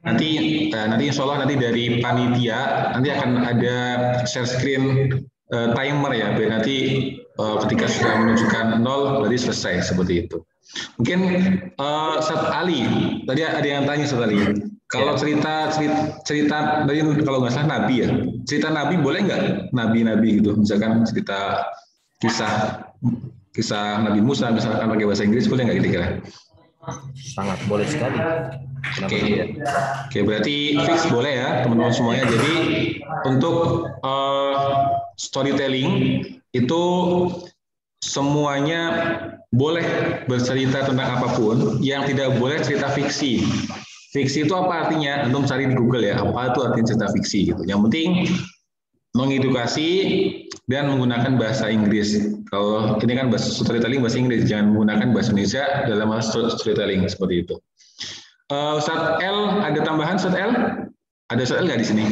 Nanti insya Allah nanti dari panitia nanti akan ada share screen timer ya, biar nanti ketika sudah menunjukkan 0 berarti selesai seperti itu. Mungkin Ustaz Ali, tadi ada yang tanya Ustaz Ali. Kalau cerita tadi kalau nggak salah Nabi ya, cerita Nabi boleh nggak? Nabi-nabi gitu, misalkan cerita kisah Nabi Musa misalkan pakai bahasa Inggris boleh nggak kira-kira? Sangat boleh sekali. Oke, berarti fix boleh ya teman-teman semuanya. Jadi untuk storytelling itu semuanya boleh bercerita tentang apapun, yang tidak boleh cerita fiksi. Fiksi itu apa artinya? Antum cari di Google ya, apa itu artinya cerita fiksi gitu. Yang penting mengedukasi dan menggunakan bahasa Inggris. Kalau ini kan bahasa storytelling bahasa Inggris, jangan menggunakan bahasa Indonesia dalam storytelling seperti itu. Ustadz L, ada tambahan Ustadz L? Ada Ustadz L nggak di sini?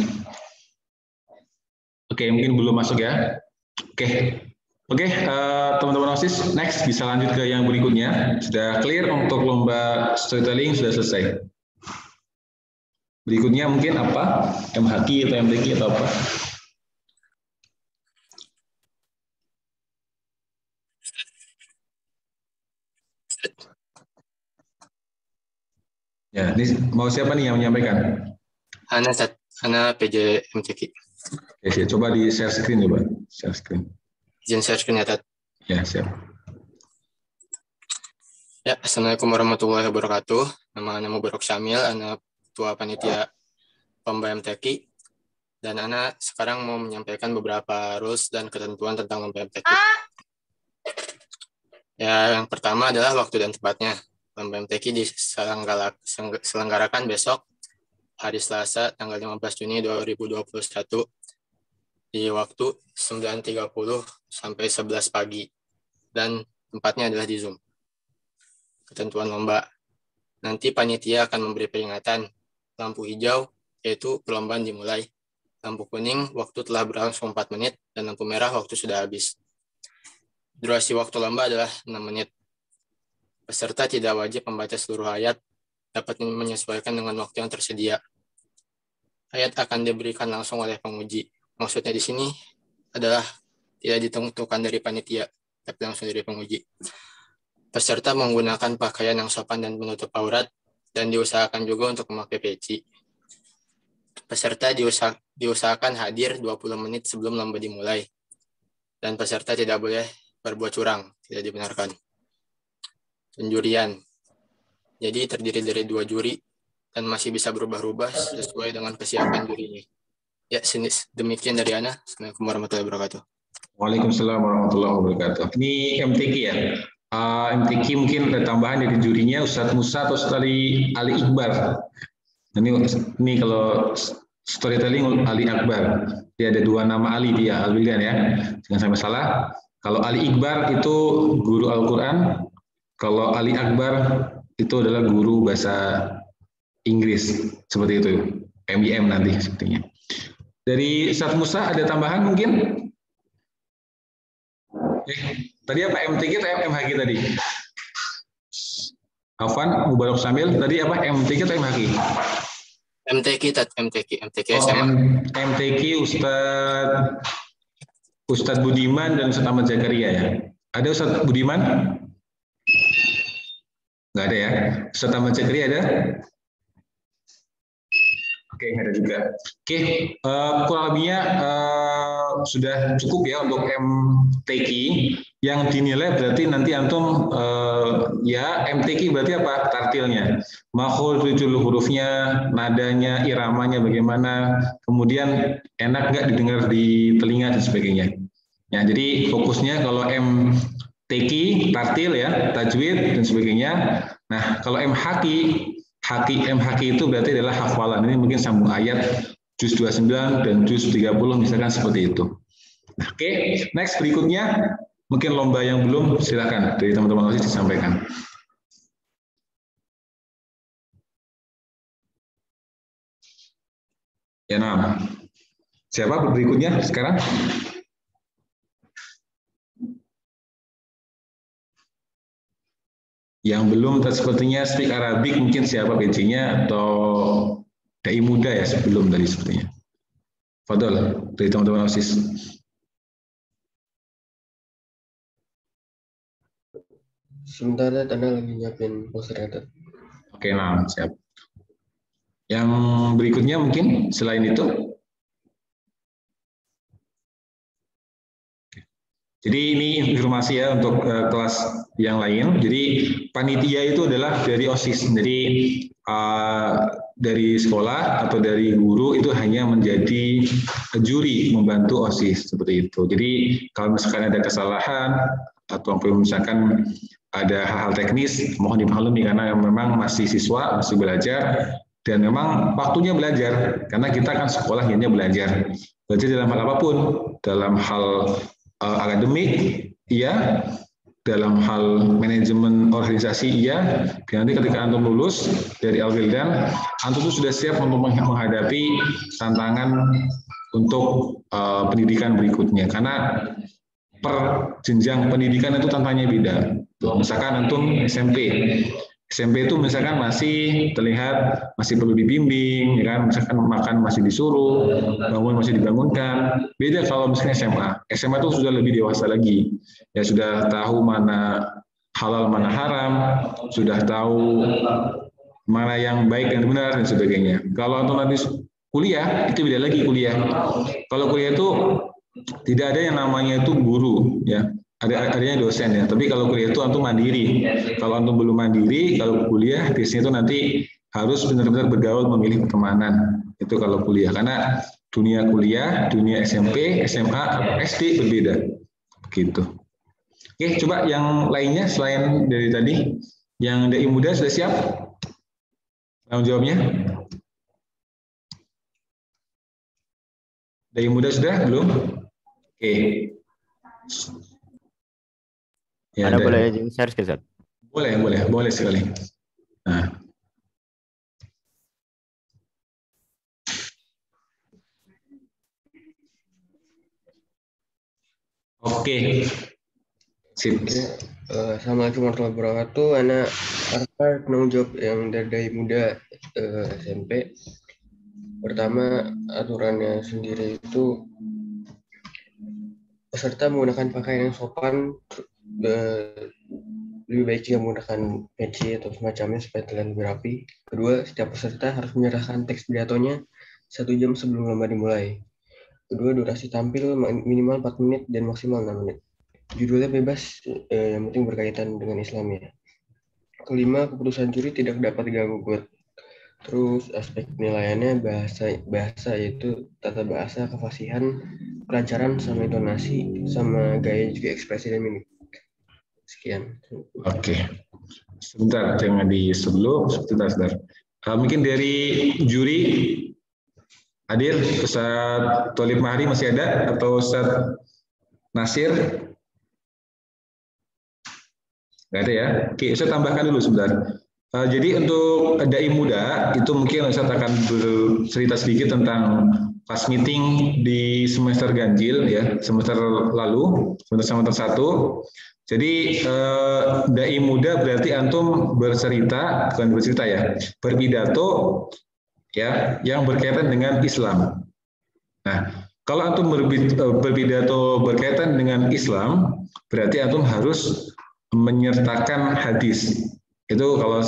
Oke, mungkin belum masuk ya. Oke, teman-teman OSIS, next bisa lanjut ke yang berikutnya. Sudah clear untuk lomba storytelling, sudah selesai. Berikutnya mungkin apa? MHQ atau MTQ atau apa? Ya, ini mau siapa nih yang menyampaikan? Ana PJ MTQ. Oke, coba di share screen coba. Share screen. Izin share screen ya, Tat. Ya, siap. Ya, Assalamualaikum warahmatullahi wabarakatuh. Nama Mubarak Syamil, anak Ketua Panitia Lomba MTQ. Dan Ana sekarang mau menyampaikan beberapa rules dan ketentuan tentang Lomba MTQ. Ya, yang pertama adalah waktu dan tempatnya. Lomba MTQ diselenggarakan besok, hari Selasa, tanggal 15 Juni 2021, di waktu 9.30 sampai 11 pagi. Dan tempatnya adalah di Zoom. Ketentuan lomba. Nanti panitia akan memberi peringatan. Lampu hijau, yaitu perlombaan dimulai. Lampu kuning, waktu telah berlangsung 4 menit. Dan lampu merah, waktu sudah habis. Durasi waktu lomba adalah 6 menit. Peserta tidak wajib membaca seluruh ayat, dapat menyesuaikan dengan waktu yang tersedia. Ayat akan diberikan langsung oleh penguji. Maksudnya di sini adalah tidak ditentukan dari panitia, tapi langsung dari penguji. Peserta menggunakan pakaian yang sopan dan menutup aurat, dan diusahakan juga untuk memakai peci. Peserta diusahakan hadir 20 menit sebelum lomba dimulai. Dan peserta tidak boleh berbuat curang, tidak dibenarkan. Penjurian. Jadi terdiri dari 2 juri, dan masih bisa berubah-ubah sesuai dengan kesiapan jurinya. Ya, demikian dari Ana. Assalamualaikum warahmatullahi wabarakatuh. Waalaikumsalam warahmatullahi wabarakatuh. Ini MTQ ya? MTQ mungkin ada tambahan dari jurinya Ustadz Musa atau Ustadz Ali Iqbal. Ini kalau storytelling Ali Akbar. Dia ada 2 nama Ali dia, Alwilian ya. Jangan sampai salah. Kalau Ali Iqbal itu guru Al-Quran. Kalau Ali Akbar itu adalah guru bahasa Inggris. Seperti itu. MIM nanti sepertinya. Dari Ustadz Musa ada tambahan mungkin? Tadi apa MTQ atau MHQ tadi? Afwan, Mubarak Samil, tadi apa MTQ atau MHQ? MTQ SMA. MTQ Ustadz Budiman dan Ustadz Ahmad Zakaria ya. Ada Ustadz Budiman? Nggak ada ya. Ustadz Ahmad Zakaria ada? Oke, ada juga. Oke, kurang lebihnya sudah cukup ya untuk MTQ. Yang dinilai berarti nanti antum ya MTQ berarti apa? Tartilnya, makhrajul hurufnya, nadanya, iramanya bagaimana, kemudian enak nggak didengar di telinga dan sebagainya. Ya, jadi fokusnya kalau MTQ tartil ya, tajwid dan sebagainya. Nah, kalau MHQ itu berarti adalah hafalan. Ini mungkin sambung ayat juz 29 dan juz 30 misalkan seperti itu. Oke, next berikutnya mungkin lomba yang belum silakan dari teman-teman OSIS disampaikan. Ya, nah. Siapa berikutnya sekarang? Yang belum sepertinya speak Arabic mungkin siapa PJ-nya atau dai muda ya sebelum tadi sepertinya. Fadol dari teman-teman OSIS. Sebentar, Anda lagi nyiapin posternya, Tat. Oke, nah, siap. Yang berikutnya mungkin selain itu. Jadi ini informasi ya untuk kelas yang lain. Jadi panitia itu adalah dari OSIS. Jadi dari sekolah atau dari guru itu hanya menjadi juri membantu OSIS seperti itu. Jadi kalau misalkan ada kesalahan atau misalkan ada hal-hal teknis, mohon dimaklumi karena memang masih siswa, masih belajar, dan memang waktunya belajar karena kita kan sekolah hanya belajar dalam hal apapun, dalam hal akademik, iya, dalam hal manajemen organisasi, iya. Nanti ketika antum lulus dari Al-Wildan, antum itu sudah siap untuk menghadapi tantangan untuk pendidikan berikutnya. Karena per jenjang pendidikan itu tantangannya beda. Misalkan antum SMP itu misalkan masih terlihat masih perlu dibimbing, ya kan? Misalkan makan masih disuruh, bangun masih dibangunkan. Beda kalau misalnya SMA. SMA itu sudah lebih dewasa lagi. Ya sudah tahu mana halal, mana haram, sudah tahu mana yang baik dan benar dan sebagainya. Kalau untuk nanti kuliah itu beda lagi kuliah. Kalau kuliah itu tidak ada yang namanya itu guru, ya. Adanya dosen ya, tapi kalau kuliah itu antum mandiri. Kalau antum belum mandiri, kalau kuliah biasanya itu nanti harus benar-benar bergaul memilih pertemanan. Itu kalau kuliah, karena dunia kuliah, dunia SMP, SMA, SD berbeda. Gitu. Oke, coba yang lainnya selain dari tadi, yang DI muda sudah siap? Tanggung jawabnya? DI muda sudah belum? Oke. Ya, Anda boleh izin share screen, Ustaz? Boleh sekali. Nah. Oke. Sip. Assalamualaikum warahmatullahi wabarakatuh. Anak penanggung jawab yang dari muda SMP. Pertama, aturannya sendiri itu peserta menggunakan pakaian yang sopan, lebih baik jika menggunakan peci atau semacamnya supaya terlihat lebih rapi. Kedua, setiap peserta harus menyerahkan teks pidatonya 1 jam sebelum lomba dimulai. Kedua, durasi tampil minimal 4 menit dan maksimal 6 menit. Judulnya bebas, yang penting berkaitan dengan Islam ya. Kelima, keputusan juri tidak dapat diganggu. Terus aspek penilaiannya bahasa yaitu tata bahasa, kefasihan, kelancaran, sama intonasi, sama gaya juga ekspresi dan mimik. Sekian. Oke. Sebentar, jangan di sebelum. Sebentar. Mungkin dari juri hadir, Ustaz Tolib Mahri masih ada atau Ustaz Nasir? Nggak ada ya? Oke, saya tambahkan dulu sebentar. Jadi untuk DAI muda itu mungkin Ustaz akan bercerita sedikit tentang class meeting di semester ganjil ya, semester lalu, semester 1. Jadi DAI muda berarti antum bercerita, bukan bercerita ya, berpidato ya yang berkaitan dengan Islam. Nah, kalau antum berpidato berkaitan dengan Islam, berarti antum harus menyertakan hadis. Itu kalau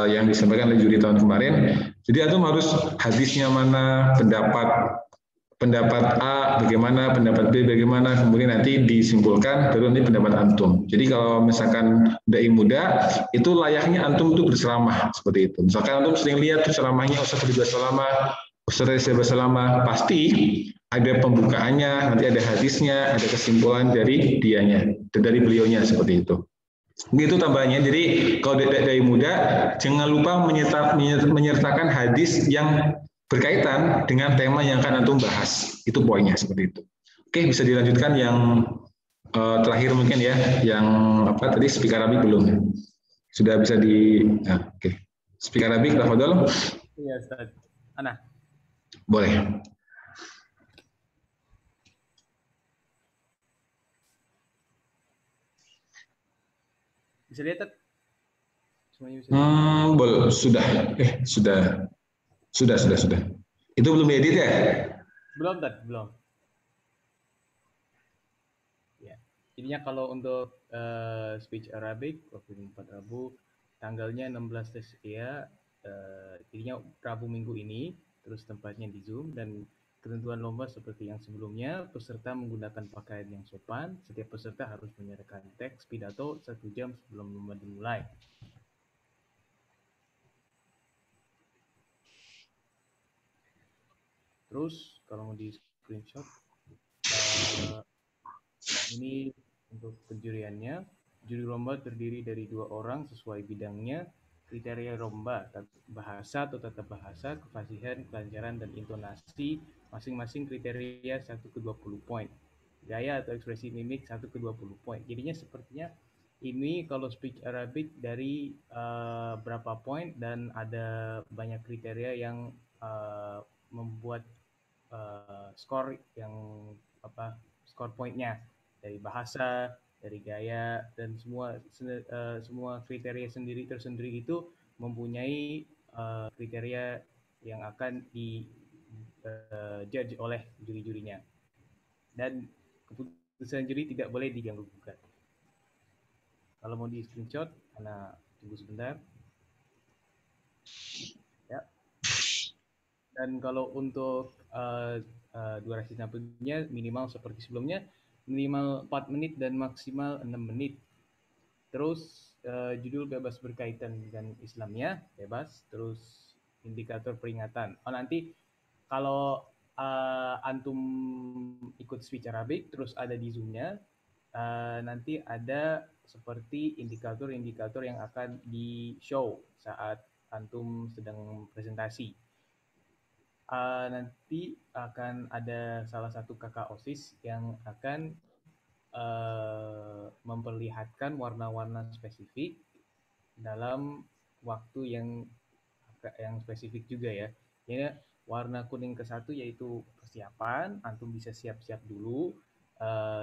yang disampaikan oleh juri tahun kemarin. Jadi antum harus hadisnya mana, pendapat A bagaimana, pendapat B bagaimana, kemudian nanti disimpulkan baru nanti pendapat antum. Jadi kalau misalkan DAI muda itu layaknya antum itu berceramah seperti itu. Misalkan antum sering lihat ceramahnya Ustaz Ridwan Salamah, Ustaz Ridwan Salamah, pasti ada pembukaannya, nanti ada hadisnya, ada kesimpulan dari dianya, dari beliaunya seperti itu. Itu tambahannya. Jadi kalau DAI muda jangan lupa menyertakan hadis yang berkaitan dengan tema yang akan antum bahas. Itu poinnya seperti itu. Oke, bisa dilanjutkan yang terakhir mungkin ya, yang apa tadi speaker Arabic belum. Sudah bisa oke. Speaker Arabic, tafadhol. Iya, Ustaz. Ana. Boleh. Bisa lihat? Semuanya bisa. Boleh, sudah. Sudah. Itu belum diedit ya? Belum, Tad. Belum. Ya. Jadinya kalau untuk speech Arabic, waktu 4 Rabu, tanggalnya 16 tes ya, jadinya Rabu minggu ini, terus tempatnya di Zoom, dan ketentuan lomba seperti yang sebelumnya, peserta menggunakan pakaian yang sopan, setiap peserta harus menyerahkan teks pidato 1 jam sebelum lomba dimulai. Terus kalau mau di screenshot, ini untuk penjuriannya. Juri lomba terdiri dari 2 orang sesuai bidangnya. Kriteria lomba, bahasa atau tata bahasa, kefasihan, kelancaran, dan intonasi, masing-masing kriteria 1 ke 20 poin. Gaya atau ekspresi mimik 1 ke 20 poin. Jadinya sepertinya ini kalau speech Arabic dari berapa poin, dan ada banyak kriteria yang membuat skor yang skor poinnya dari bahasa, dari gaya, dan semua kriteria tersendiri itu mempunyai kriteria yang akan di judge oleh juri-jurinya, dan keputusan juri tidak boleh diganggu gugat. Kalau mau di screenshot, Ana tunggu sebentar. Ya. Dan kalau untuk durasi tampilnya minimal seperti sebelumnya, minimal 4 menit dan maksimal 6 menit. Terus judul bebas berkaitan dengan Islamnya, bebas. Terus indikator peringatan. Nanti kalau antum ikut speech Arabic, terus ada di Zoom-nya, nanti ada seperti indikator-indikator yang akan di-show saat antum sedang presentasi. Nanti akan ada salah satu kakak OSIS yang akan memperlihatkan warna-warna spesifik dalam waktu yang spesifik juga ya. Jadi warna kuning ke-1 yaitu persiapan, antum bisa siap-siap dulu,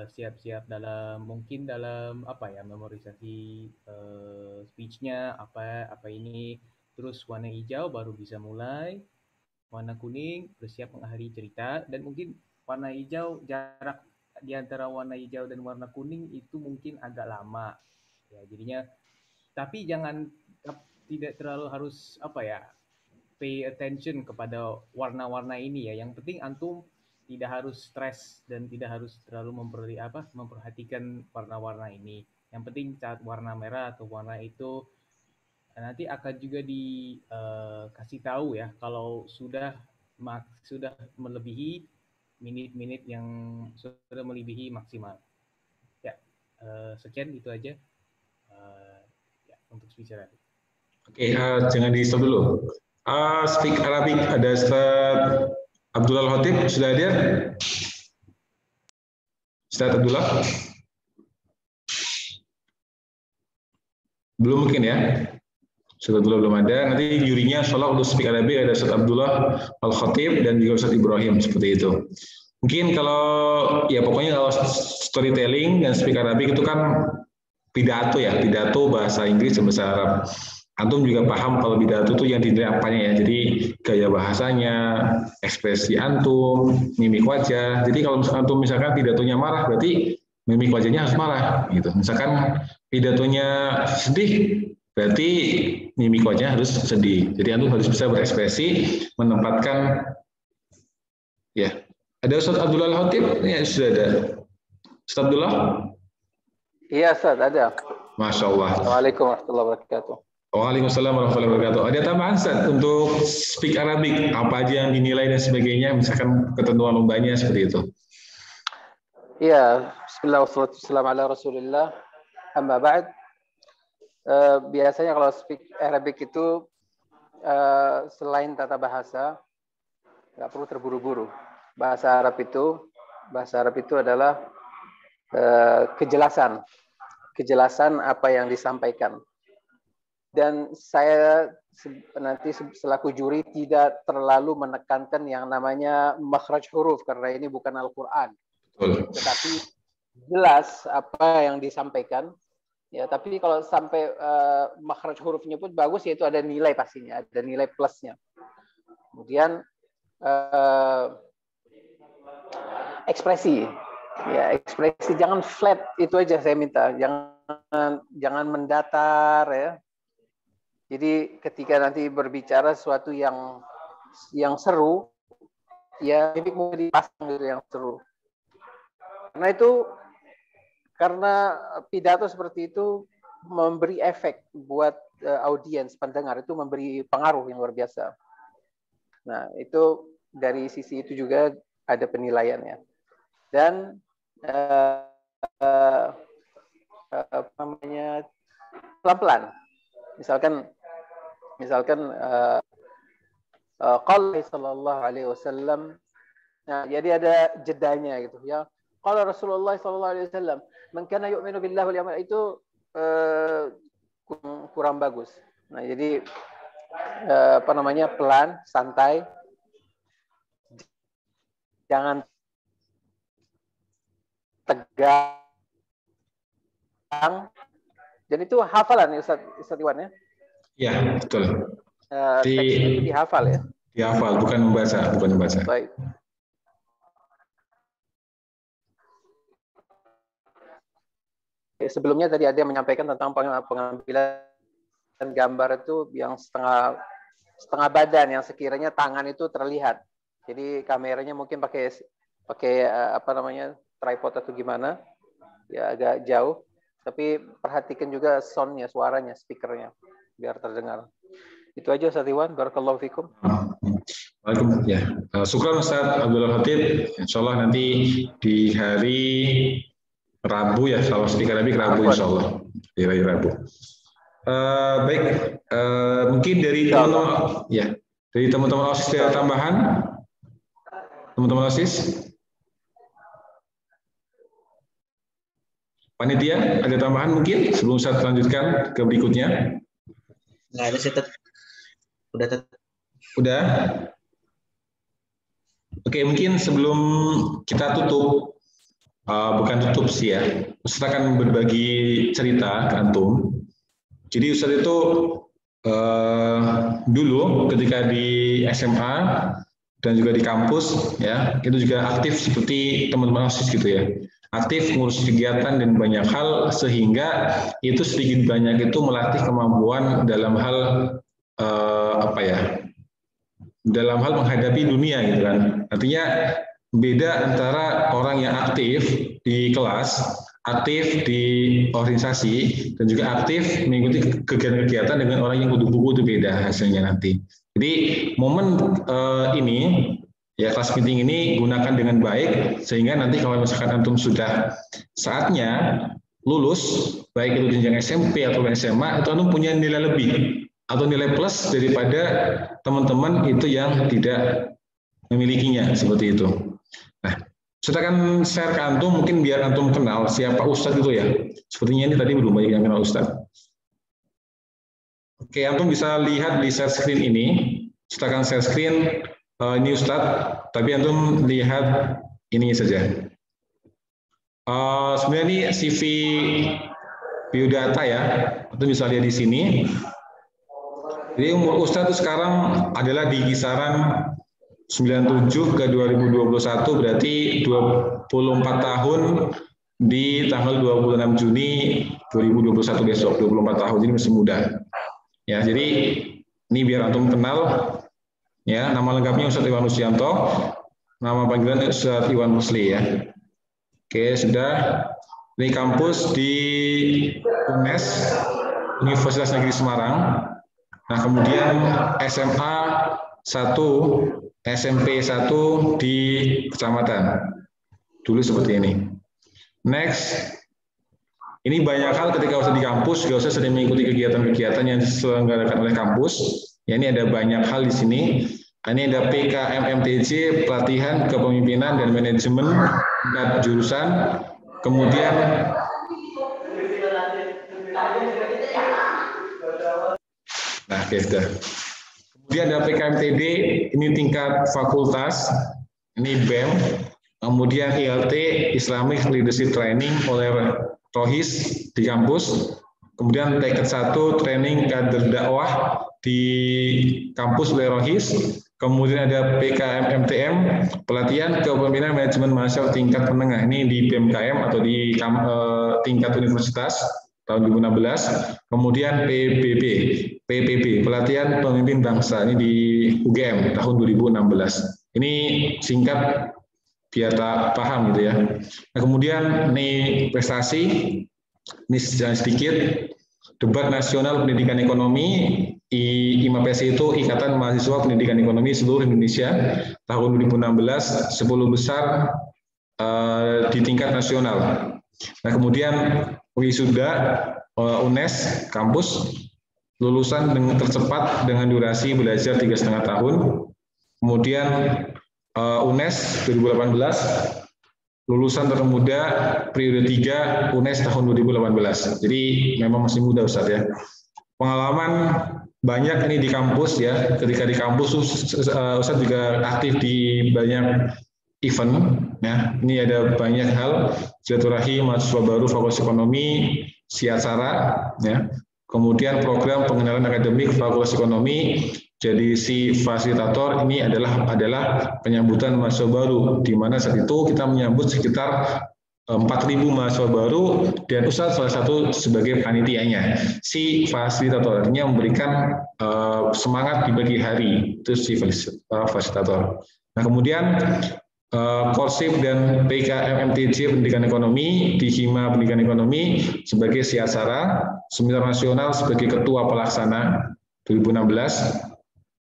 siap-siap mungkin dalam memorisasi speech-nya apa ini. Terus warna hijau baru bisa mulai. Warna kuning bersiap mengakhiri cerita, dan mungkin warna hijau, jarak di antara warna hijau dan warna kuning itu mungkin agak lama. Ya, jadinya tapi tidak terlalu harus pay attention kepada warna-warna ini ya. Yang penting antum tidak harus stres dan tidak harus terlalu memperhatikan warna-warna ini. Yang penting saat warna merah atau warna itu nanti akan juga dikasih tahu ya kalau sudah melebihi minit-minit yang sudah melebihi maksimal. Ya, sekian itu aja ya, untuk speech Arabic. Oke, jangan di stop dulu. Speak Arabic ada Ustaz Abdullah Al-Khatib, sudah hadir? Ustaz Abdullah? Belum mungkin ya? Ustaz Abdullah belum ada. Nanti jurinya soal untuk speak Arabic ada Ustaz Abdullah Al-Khatib dan juga Ustaz Ibrahim, seperti itu. Mungkin kalau pokoknya kalau storytelling dan speak Arabic itu kan pidato ya, pidato bahasa Inggris dan bahasa Arab. Antum juga paham kalau pidato itu yang dinilai apanya ya. Jadi gaya bahasanya, ekspresi antum, mimik wajah. Jadi kalau antum misalkan pidatonya marah, berarti mimik wajahnya harus marah gitu. Misalkan pidatonya sedih, berarti mimik wajahnya harus sedih. Jadi antum harus bisa berekspresi, menempatkan ya. Ada Ustaz Abdullah Al-Khatib? Ya, sudah ada. Ustaz Abdullah? Iya, Ustaz, ada. Masya Allah. Assalamualaikum warahmatullahi wabarakatuh. Waalaikumsalam warahmatullahi wabarakatuh. Ada tambahan Ustaz untuk speak Arabic, apa aja yang dinilai dan sebagainya, misalkan ketentuan lombanya seperti itu. Iya, bismillah wassalatu wassalamu ala Rasulillah. Amma ba'd. Biasanya kalau speak Arabic itu selain tata bahasa, nggak perlu terburu-buru. Bahasa Arab itu adalah kejelasan apa yang disampaikan. Dan saya nanti selaku juri tidak terlalu menekankan yang namanya makhraj huruf karena ini bukan Al-Quran. Tetapi jelas apa yang disampaikan. Ya, tapi kalau sampai makhraj hurufnya pun bagus, yaitu ada nilai pastinya, ada nilai plusnya. Kemudian ekspresi Ya, ekspresi jangan flat, itu aja saya minta. Jangan mendatar ya. Jadi ketika nanti berbicara sesuatu yang seru, ya mimik mau dipasang gitu yang seru. Karena pidato seperti itu memberi efek buat audiens pendengar, itu memberi pengaruh yang luar biasa. Nah, itu dari sisi itu juga ada penilaiannya. Dan pelan-pelan. Misalkan qala sallallahu alaihi wasallam. Nah, jadi ada jedanya gitu ya. Qala Rasulullah sallallahu alaihi wasallam, "Man kana yu'minu billahi wal yawmil akhir," itu kurang bagus. Nah, jadi pelan, santai. Jangan tegang. Dan itu hafalan ya Ustaz Iwan ya? Ya, betul. Teksnya itu dihafal ya? Dihafal, bukan membaca. Baik. Sebelumnya tadi ada yang menyampaikan tentang pengambilan gambar itu yang setengah badan, yang sekiranya tangan itu terlihat. Jadi kameranya mungkin pakai tripod atau gimana, ya agak jauh. Tapi perhatikan juga soundnya, suaranya, speakernya, biar terdengar. Itu aja Ustaz Iwan, barakallahu fikum. Waalaikumsalam. Ya, syukran Ustaz Abdul Khatib. Insyaallah nanti di hari Rabu ya, kalau speaker Rabu Insya Allah di hari Rabu. Baik, mungkin dari teman-teman OSIS ada tambahan, teman-teman OSIS, panitia ada tambahan mungkin sebelum saya lanjutkan ke berikutnya. Nggak ada sih, udah. Oke, mungkin sebelum kita tutup. Bukan tutup sih ya, Ustaz akan berbagi cerita ke antum. Jadi Ustaz itu dulu ketika di SMA dan juga di kampus ya, itu juga aktif seperti teman-teman OSIS gitu ya, aktif ngurus kegiatan dan banyak hal, sehingga itu sedikit banyak itu melatih kemampuan dalam hal dalam hal menghadapi dunia gitu kan. Artinya beda antara orang yang aktif di kelas, aktif di organisasi, dan juga aktif mengikuti kegiatan-kegiatan dengan orang yang kudu buku, itu beda hasilnya nanti. Jadi momen ini, ya kelas meeting ini gunakan dengan baik, sehingga nanti kalau misalkan antum sudah saatnya lulus, baik itu jenjang SMP atau SMA, itu antum punya nilai lebih atau nilai plus daripada teman-teman itu yang tidak memilikinya, seperti itu. Nah, saya akan share ke antum, mungkin biar antum kenal siapa Ustadz itu ya. Sepertinya ini tadi belum banyak yang kenal Ustadz. Oke, antum bisa lihat di share screen ini. Saya akan share screen ini Ustadz, tapi antum lihat ini saja. Sebenarnya ini CV biodata ya. Antum bisa lihat di sini. Jadi umur Ustadz itu sekarang adalah di kisaran 97 ke 2021, berarti 24 tahun di tanggal 26 Juni 2021 besok, 24 tahun, jadi masih muda. Ya, jadi ini biar antum kenal ya, nama lengkapnya Ustadz Iwan Rusdianto, nama panggilan Ustadz Iwan Rusli ya. Oke, sudah. Ini kampus di UNES, Universitas Negeri Semarang. Nah, kemudian SMA 1, SMP 1 di kecamatan. Dulu seperti ini. Next. Ini banyak hal ketika usah di kampus, juga usah sering mengikuti kegiatan-kegiatan yang diselenggarakan oleh kampus. Ya, ini ada banyak hal di sini. Ini ada PKMMTJ, pelatihan kepemimpinan dan manajemen tingkat jurusan. Kemudian oke, sudah. Kemudian ada PKMTD, ini tingkat fakultas, ini BEM, kemudian ILT, Islamic Leadership Training oleh Rohis di kampus, kemudian tingkat 1 training kader dakwah di kampus oleh Rohis, Kemudian ada PKM-MTM, pelatihan kepemimpinan manajemen mahasiswa tingkat menengah. Ini di PMKM atau di tingkat universitas tahun 2016. Kemudian PPB, pelatihan pemimpin bangsa. Ini di UGM tahun 2016. Ini singkat biar tak paham gitu ya. Nah, kemudian ini prestasi, ini sedikit. Debat Nasional Pendidikan Ekonomi, IMAPESI itu Ikatan Mahasiswa Pendidikan Ekonomi Seluruh Indonesia tahun 2016, 10 besar di tingkat nasional. Nah, kemudian wisuda UNES kampus lulusan dengan tercepat dengan durasi belajar 3,5 tahun. Kemudian UNES 2018 lulusan termuda periode 3 UNES tahun 2018. Jadi memang masih muda Ustadz ya. Pengalaman banyak ini di kampus ya. Ketika di kampus Ustadz juga aktif di banyak event ya. Ini ada banyak hal, silaturahmi mahasiswa baru Fakultas Ekonomi, Siatsara ya. Kemudian program pengenalan akademik Fakultas Ekonomi. Jadi si fasilitator ini adalah penyambutan mahasiswa baru, di mana saat itu kita menyambut sekitar 4.000 mahasiswa baru dan Ustadz salah satu sebagai panitianya. Si fasilitator artinya memberikan semangat di pagi hari, itu si fasilitator. Nah, kemudian Korsip dan PKMMTJ Pendidikan Ekonomi di Hima Pendidikan Ekonomi sebagai siasara, Seminar Nasional sebagai Ketua Pelaksana 2016.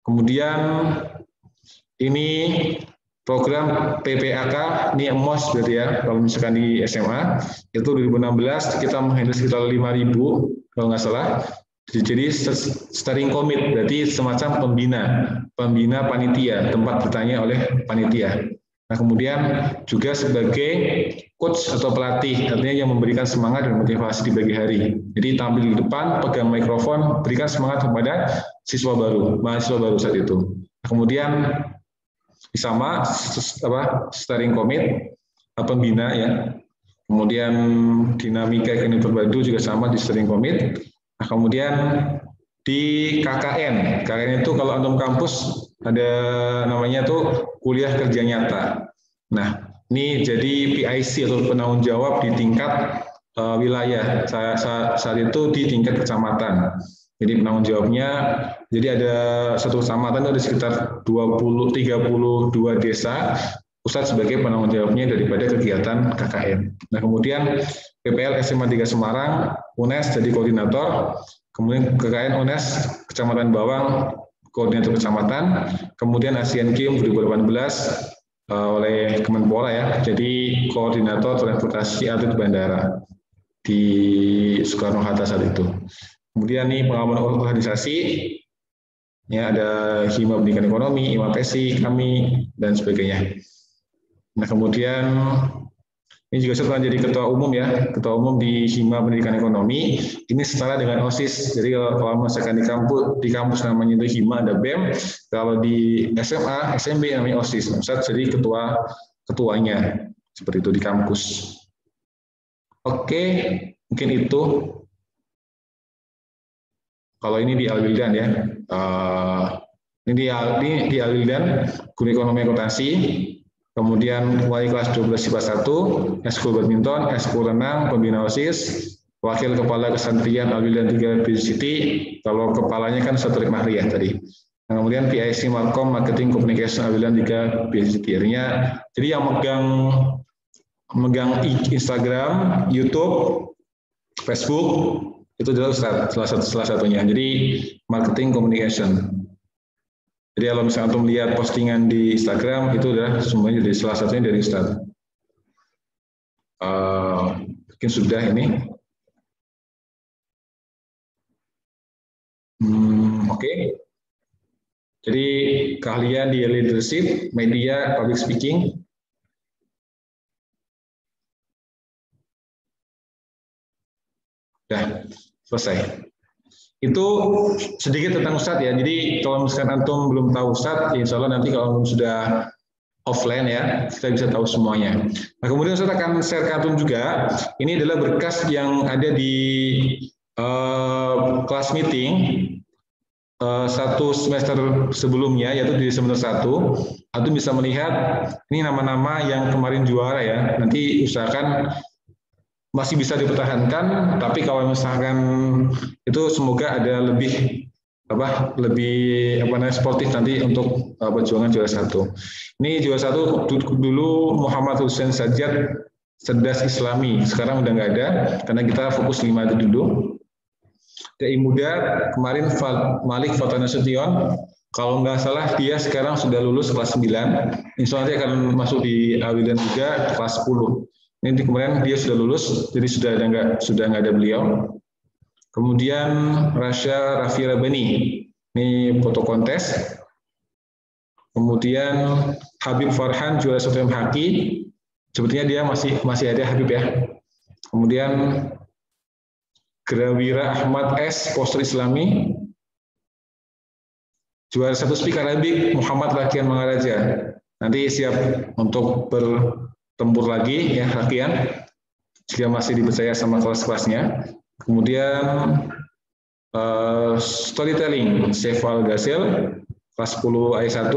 Kemudian ini program PPAK, ini EMOS berarti ya, kalau misalkan di SMA, itu 2016 kita menghandle sekitar 5.000, kalau nggak salah. Jadi steering commit, berarti semacam pembina panitia, tempat bertanya oleh panitia. Nah, kemudian juga sebagai coach atau pelatih, artinya yang memberikan semangat dan motivasi di pagi hari. Jadi tampil di depan, pegang mikrofon, berikan semangat kepada mahasiswa baru saat itu. Nah, kemudian sama steering commit, pembina ya. Kemudian dinamika ekonomi terpadu juga sama di steering commit. Nah, kemudian di KKN itu kalau antum kampus ada namanya tuh kuliah kerja nyata. Nah, ini jadi PIC atau penanggung jawab di tingkat wilayah. Saat itu di tingkat kecamatan. Jadi penanggung jawabnya, jadi ada satu kecamatan ada sekitar 32 desa. Ustadz sebagai penanggung jawabnya daripada kegiatan KKN. Nah, kemudian PPL SMA 3 Semarang, UNES jadi koordinator. Kemudian KKN UNES Kecamatan Bawang koordinator kecamatan, kemudian Asian Games 2018 oleh Kemenpora ya, jadi koordinator transportasi atlet bandara di Soekarno-Hatta saat itu. Kemudian nih pengalaman organisasi, ya ada Hima Pendidikan Ekonomi, IMAPESI, kami dan sebagainya. Nah, kemudian ini juga saya pernah jadi ketua umum ya, ketua umum di Hima Pendidikan Ekonomi. Ini setara dengan OSIS. Jadi kalau misalkan di kampus namanya itu Hima ada BEM, kalau di SMA, SMB namanya OSIS. Ustaz jadi ketuanya seperti itu di kampus. Oke, mungkin itu. Kalau ini di Al-Wildan ya. Ini di Al-Wildan, Guru Ekonomi Akuntansi. Kemudian wali kelas 12 IPA 1, eskul badminton, eskul renang, pembina OSIS, wakil kepala kesantrian Al-Wildan 3 City, kalau kepalanya kan Satorik Mahri ya tadi. Nah, kemudian PIC Markom Marketing Communication Al-Wildan 3 City. Artinya, jadi yang megang Instagram, YouTube, Facebook, itu adalah salah satunya. Jadi marketing communication. Jadi kalau misalnya antum lihat postingan di Instagram itu adalah semuanya dari salah satunya dari Ustaz. Mungkin sudah ini. Oke. Jadi keahlian di leadership, media, public speaking. Sudah selesai. Itu sedikit tentang Ustadz ya. Jadi kalau misalkan antum belum tahu Ustadz, insya Allah nanti kalau antum sudah offline ya, kita bisa tahu semuanya. Nah, kemudian Ustadz akan share ke antum juga. Ini adalah berkas yang ada di kelas meeting satu semester sebelumnya, yaitu di semester 1, Antum bisa melihat ini nama-nama yang kemarin juara ya. Nanti usahakan masih bisa dipertahankan, tapi kalau misalkan itu semoga ada lebih sportif nanti untuk perjuangan juara 1. Ini juara 1 dulu Muhammad Hussein Sajjad Cerdas Islami, sekarang udah nggak ada karena kita fokus 5 itu dulu. DI muda kemarin Malik Fatana Sution, kalau nggak salah dia sekarang sudah lulus kelas 9, insya Allah dia akan masuk di Awilan juga kelas 10. Ini kemarin dia sudah lulus, jadi sudah nggak ada beliau. Kemudian Rasya Raffi Rabani, ini foto kontes. Kemudian Habib Farhan juara 1 MHQ, sepertinya dia masih ada Habib ya. Kemudian Grawira Ahmad S, poster Islami, juara 1 Speak Arabic Muhammad Lakian Mangaraja. Nanti siap untuk bertempur lagi ya Lakian, jika masih dipercaya sama kelas-kelasnya. Kemudian storytelling Sefal Gasil kelas 10 ayat 1.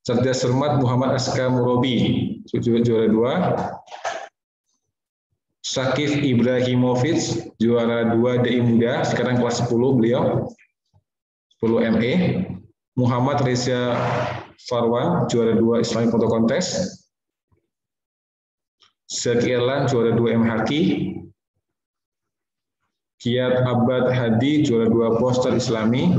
Cerdas Cermat Muhammad Aska Murobi juara 2. Syakif Ibrahimovic juara 2 DI muda, sekarang kelas 10 beliau 10 ME. Muhammad Reza Farwan juara 2 Islamic Photo Contest. Zaki Erlan juara 2 MHQ. Kiat Abad Hadi juara 2 poster Islami.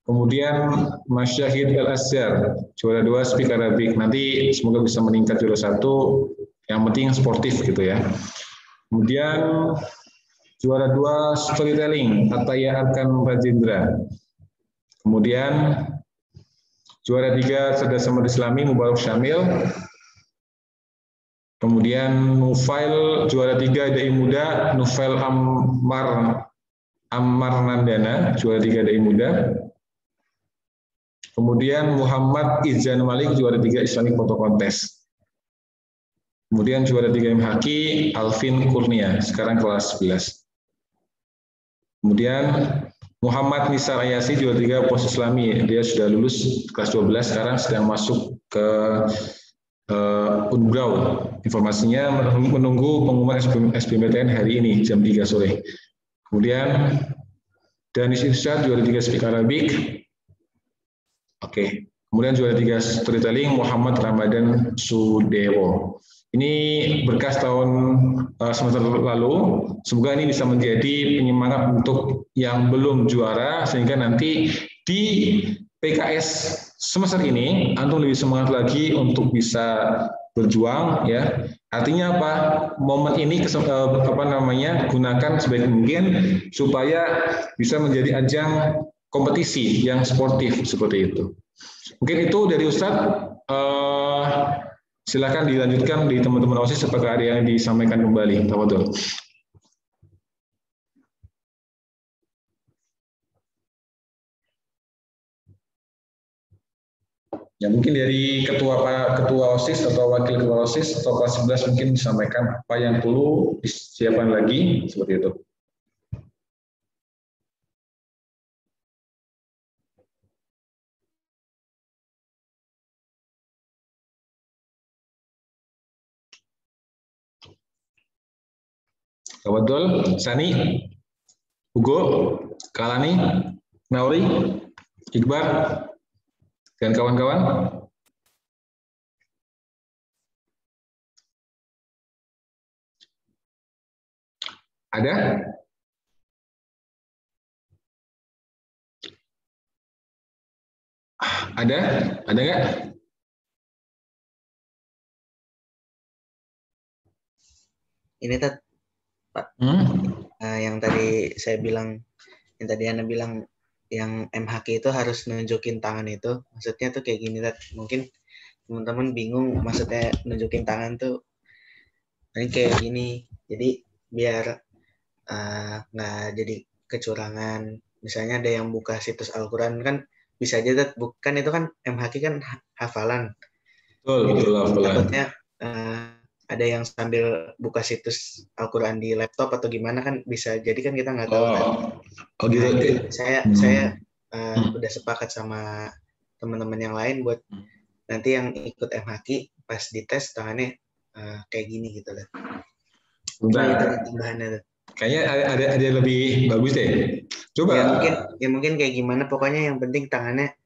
Kemudian Masyahid El Azhar juara 2 Speak Arabic. Nanti semoga bisa meningkat juara 1. Yang penting sportif gitu ya. Kemudian juara 2 storytelling Ataya Arkan Rajendra. Kemudian juara 3 Cerdas Cermat Islami Mubarak Syamil. Kemudian Nufail juara 3 DI muda Nufail Ammar Nandana juara 3 DI muda. Kemudian Muhammad Izan Malik juara 3 Islamic Photo Contest. Kemudian juara 3 MHQ Alvin Kurnia, sekarang kelas 11. Kemudian Muhammad Nisar Ayasi juara 3 pos Islami, dia sudah lulus kelas 12, sekarang sedang masuk ke Unbrau. Informasinya menunggu pengumuman SBMPTN hari ini jam 3 sore. Kemudian Danis Irsyad juara 3 Speak Arabic. Oke. Kemudian juara 3 storytelling Muhammad Ramadan Sudewo. Ini berkas tahun semester lalu. Semoga ini bisa menjadi penyemangat untuk yang belum juara, sehingga nanti di PKS semester ini antum lebih semangat lagi untuk bisa berjuang ya. Artinya apa? Momen ini gunakan sebaik mungkin supaya bisa menjadi ajang kompetisi yang sportif seperti itu. Mungkin itu dari Ustadz. Silakan dilanjutkan di teman-teman OSIS apakah ada yang disampaikan kembali. Tafadhol. Ya, mungkin dari ketua OSIS atau wakil ketua OSIS atau kelas 11 mungkin disampaikan apa yang perlu disiapkan lagi seperti itu. Tafadhol, Sani, Hugo, Kalani, Nauri, Iqbal, dan kawan-kawan. Ada? Ada? Ada nggak? Ini Pak, yang tadi saya bilang, yang tadi Ana bilang, yang MHQ itu harus nunjukin tangan itu, maksudnya tuh kayak gini, mungkin teman-teman bingung maksudnya nunjukin tangan tuh, ini kayak gini, jadi biar nggak jadi kecurangan. Misalnya ada yang buka situs Al-Quran kan bisa aja, bukan itu kan MHQ kan hafalan. Betul, jadi betul, takutnya ada yang sambil buka situs Al-Quran di laptop atau gimana kan bisa jadi kan kita nggak tahu. Oh gitu. Saya udah sepakat sama teman-teman yang lain buat nanti yang ikut MHQ pas dites tangannya kayak gini gitu lah. Bentar. Tambahannya. Kayaknya ada yang lebih bagus deh. Coba. Ya mungkin kayak gimana. Pokoknya yang penting tangannya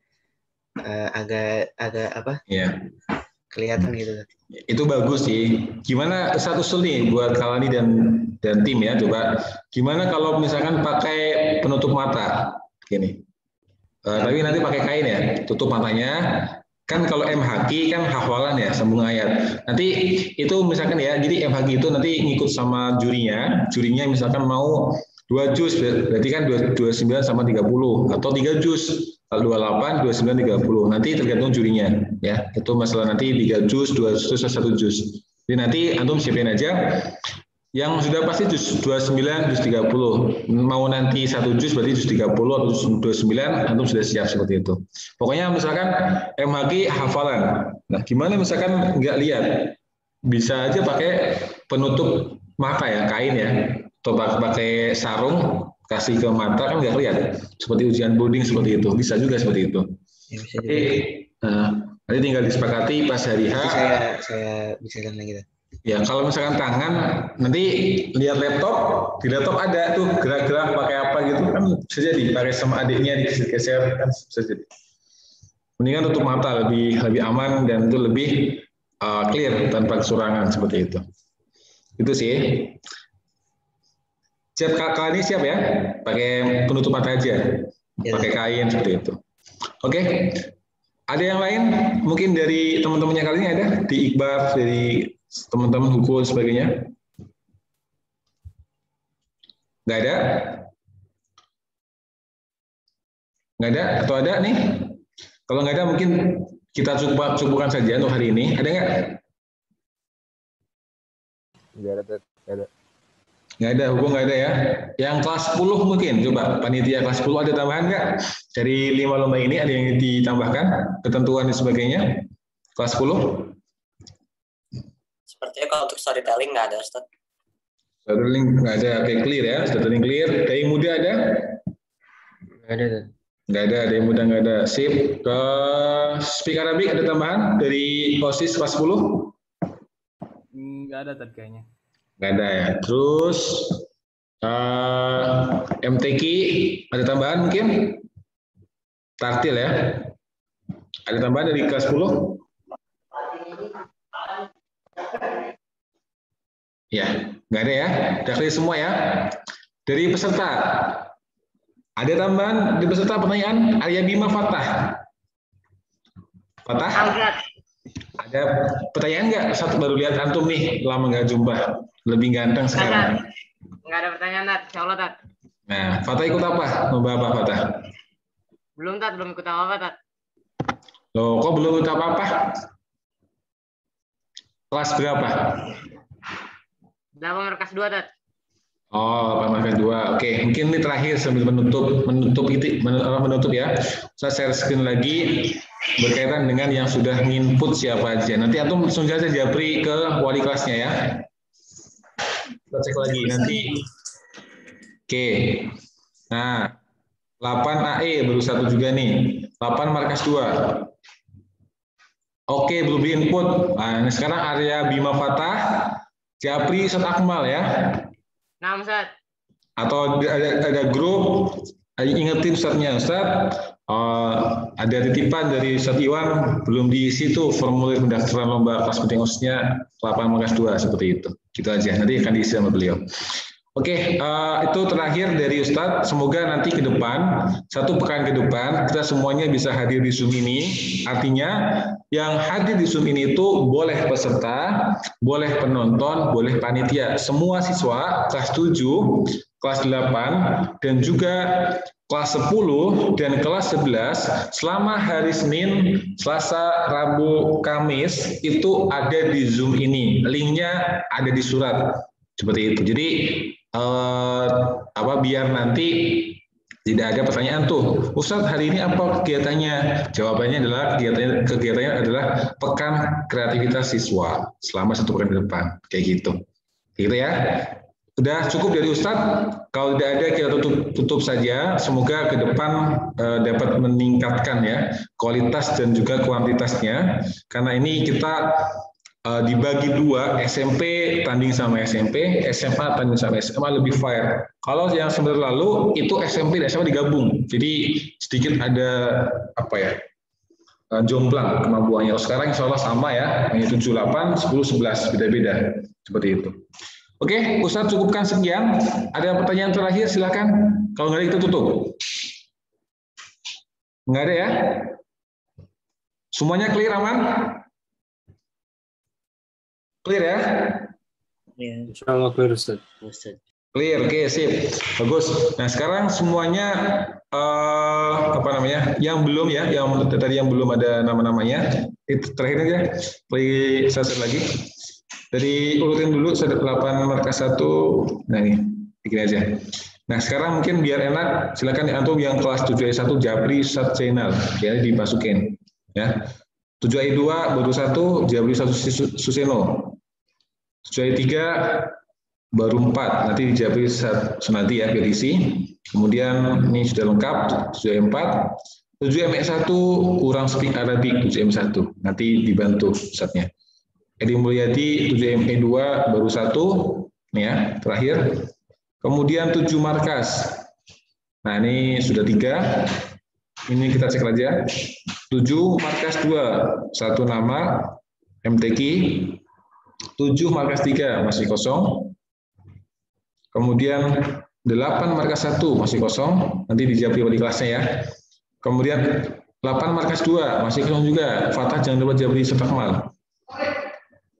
agak apa? Iya. Kelihatan gitu. Itu bagus sih. Gimana satu usul nih buat Kalani dan tim ya. Coba. Gimana kalau misalkan pakai penutup mata, gini. Tapi nanti pakai kain ya. Tutup matanya. Kan kalau MHQ kan hafalan ya, sambung ayat. Nanti itu misalkan ya, jadi MHQ itu nanti ngikut sama jurinya misalkan mau 2 juz, berarti kan 29 sama 30, atau 3 juz, 28, 29, 30. Nanti tergantung jurinya ya. Itu masalah nanti 3 juz, 2 juz, 1 juz. Jadi nanti antum siapin aja. Yang sudah pasti juz 29, juz 30. Mau nanti 1 juz berarti juz 30 atau juz 29, antum sudah siap seperti itu. Pokoknya misalkan MHQ hafalan. Nah, gimana misalkan nggak lihat? Bisa aja pakai penutup mata ya, kain ya. Atau pakai sarung, kasih ke mata kan nggak lihat. Seperti ujian boarding seperti itu. Bisa juga seperti itu. Ya, bisa juga. Nanti tinggal disepakati pas hari H. Saya bisa dan lagi. Ya, kalau misalkan tangan, nanti lihat laptop, di laptop ada tuh gerak-gerak pakai apa gitu kan bisa jadi pakai sama adiknya digeser kan bisa jadi. Mendingan tutup mata lebih aman dan itu lebih clear tanpa kecurangan seperti itu. Itu sih. Siap kali ini siap ya? Pakai penutup mata aja, pakai kain seperti itu. Oke. Ada yang lain? Mungkin dari teman-temannya kali ini ada di Iqbal, dari teman-teman hukum dan sebagainya? Nggak ada? Nggak ada? Atau ada nih? Kalau nggak ada mungkin kita cukupkan saja untuk hari ini. Ada nggak? Nggak ada. Nggak ada, hukum nggak ada ya. Yang kelas 10 mungkin, coba panitia kelas 10 ada tambahan nggak? Dari 5 lomba ini ada yang ditambahkan? Ketentuan dan sebagainya? Kelas 10? Sepertinya kalau untuk storytelling nggak ada, Ustaz. Storytelling nggak ada, oke clear ya. Storytelling clear. Dari muda ada? Nggak ada. Nggak ada, dari muda nggak ada. Sip. Ke speak Arabic ada tambahan dari OSIS kelas 10? Nggak ada tadi kayaknya. Nggak ada ya. Terus MTQ ada tambahan mungkin? Taktil ya. Ada tambahan dari kelas 10? Ya, nggak ada ya. Udah clear semua ya. Dari peserta, ada tambahan di peserta pertanyaan Arya Bima Fatah. Fatah? Ada pertanyaan nggak? Satu baru lihat antum nih, lama nggak jumpa. Lebih ganteng sekarang. Nggak ada pertanyaan, Tat. Insya Allah, Tat. Nah, Fatah ikut apa? Lomba apa, Fatah? Belum, Tat. Belum ikut apa-apa, Tat. Loh, kok belum ikut apa-apa? Kelas berapa? 8 markas 2, Tat. Oh, 8 markas 2. Oke, mungkin ini terakhir sambil menutup ya. Saya share screen lagi berkaitan dengan yang sudah nginput siapa aja. Nanti antum langsung saja japri ke wali kelasnya ya. Kita cek lagi nanti. Oke. Nah, 8 AE baru 1 juga nih. 8 markas 2. Oke, belum di-input. Nah, sekarang Arya Bima Fatah, Japri Ustaz Akmal ya. Nah, Ustaz. Atau ada grup, ingetin Ustaznya, Ustaz. Ada titipan dari Ustaz Iwan, belum diisi tuh formulir pendaftaran lomba kelas penting OSIS-nya 8 markas 2 seperti itu. Gitu aja, nanti akan diisi sama beliau. Oke, itu terakhir dari Ustadz. Semoga nanti ke depan, 1 pekan ke depan, kita semuanya bisa hadir di Zoom ini. Artinya, yang hadir di Zoom ini itu boleh peserta, boleh penonton, boleh panitia. Semua siswa kelas 7, kelas 8, dan juga kelas 10 dan kelas 11, selama hari Senin, Selasa, Rabu, Kamis, itu ada di Zoom ini. Linknya ada di surat. Seperti itu. Jadi, biar nanti Tidak ada pertanyaan tuh, Ustadz hari ini apa kegiatannya? Jawabannya adalah kegiatannya adalah pekan kreativitas siswa selama 1 pekan ke depan, kayak gitu. Gitu ya. Udah cukup dari Ustadz. Kalau tidak ada kita tutup saja. Semoga ke depan dapat meningkatkan ya kualitas dan juga kuantitasnya. Karena ini kita dibagi 2, SMP tanding sama SMP, SMA tanding sama SMA, lebih fair. Kalau yang semester lalu itu SMP dan SMA digabung, jadi sedikit ada apa ya, jomplang kemampuannya. Sekarang insya Allah sama ya, hanya 7, 8, 10, 11, beda-beda seperti itu. Oke, Ustadz cukupkan sekian. Ada pertanyaan terakhir silakan. Kalau nggak ada kita tutup. Nggak ada ya? Semuanya clear, aman? Clear ya? Insya Allah clear, Ustaz. Clear, oke, sip, bagus. Nah sekarang semuanya apa namanya? Yang belum ya, yang tadi yang belum ada nama-namanya, itu terakhir aja. Play satu lagi. Dari urutin dulu 8 markas 1. Nah ini, bikin aja. Nah sekarang mungkin biar enak, silakan antum yang kelas 7A1 Jabri Sat Channel, ya dimasukin. Ya. 7A2 baru 1 Jabri 1 Suseno. 7A3 baru 4, nanti di Jabri Sunati ya, PDC. Kemudian ini sudah lengkap, 7A4. 7ME1 kurang speak Arabic, 7M1. Nanti dibantu Ustadznya. Edi Mulyadi 7ME2 baru 1, ya, terakhir. Kemudian 7 markas. Nah ini sudah 3. Ini kita cek aja. 7 markas 2, 1 nama MTQ. 7 markas 3 masih kosong. Kemudian 8 markas 1 masih kosong. Nanti dijawab di kelasnya ya. Kemudian 8 markas 2 masih kosong juga. Fatah jangan lupa jawab di Setakmal.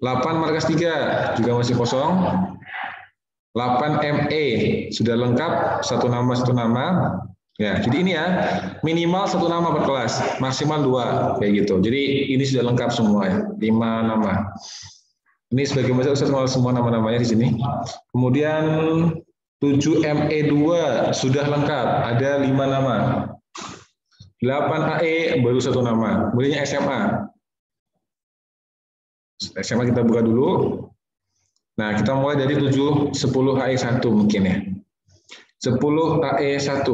8 markas 3 juga masih kosong. 8 ME sudah lengkap, 1 nama. Ya, jadi ini ya, minimal 1 nama per kelas, maksimal 2 kayak gitu. Jadi ini sudah lengkap semua ya, 5 nama. Ini sebagai macam semua nama-namanya di sini. Kemudian 7ME2 sudah lengkap, ada 5 nama. 8AE baru 1 nama. Kemudian SMA. SMA kita buka dulu. Nah, kita mulai dari 10AE1 mungkin ya. 10AE1.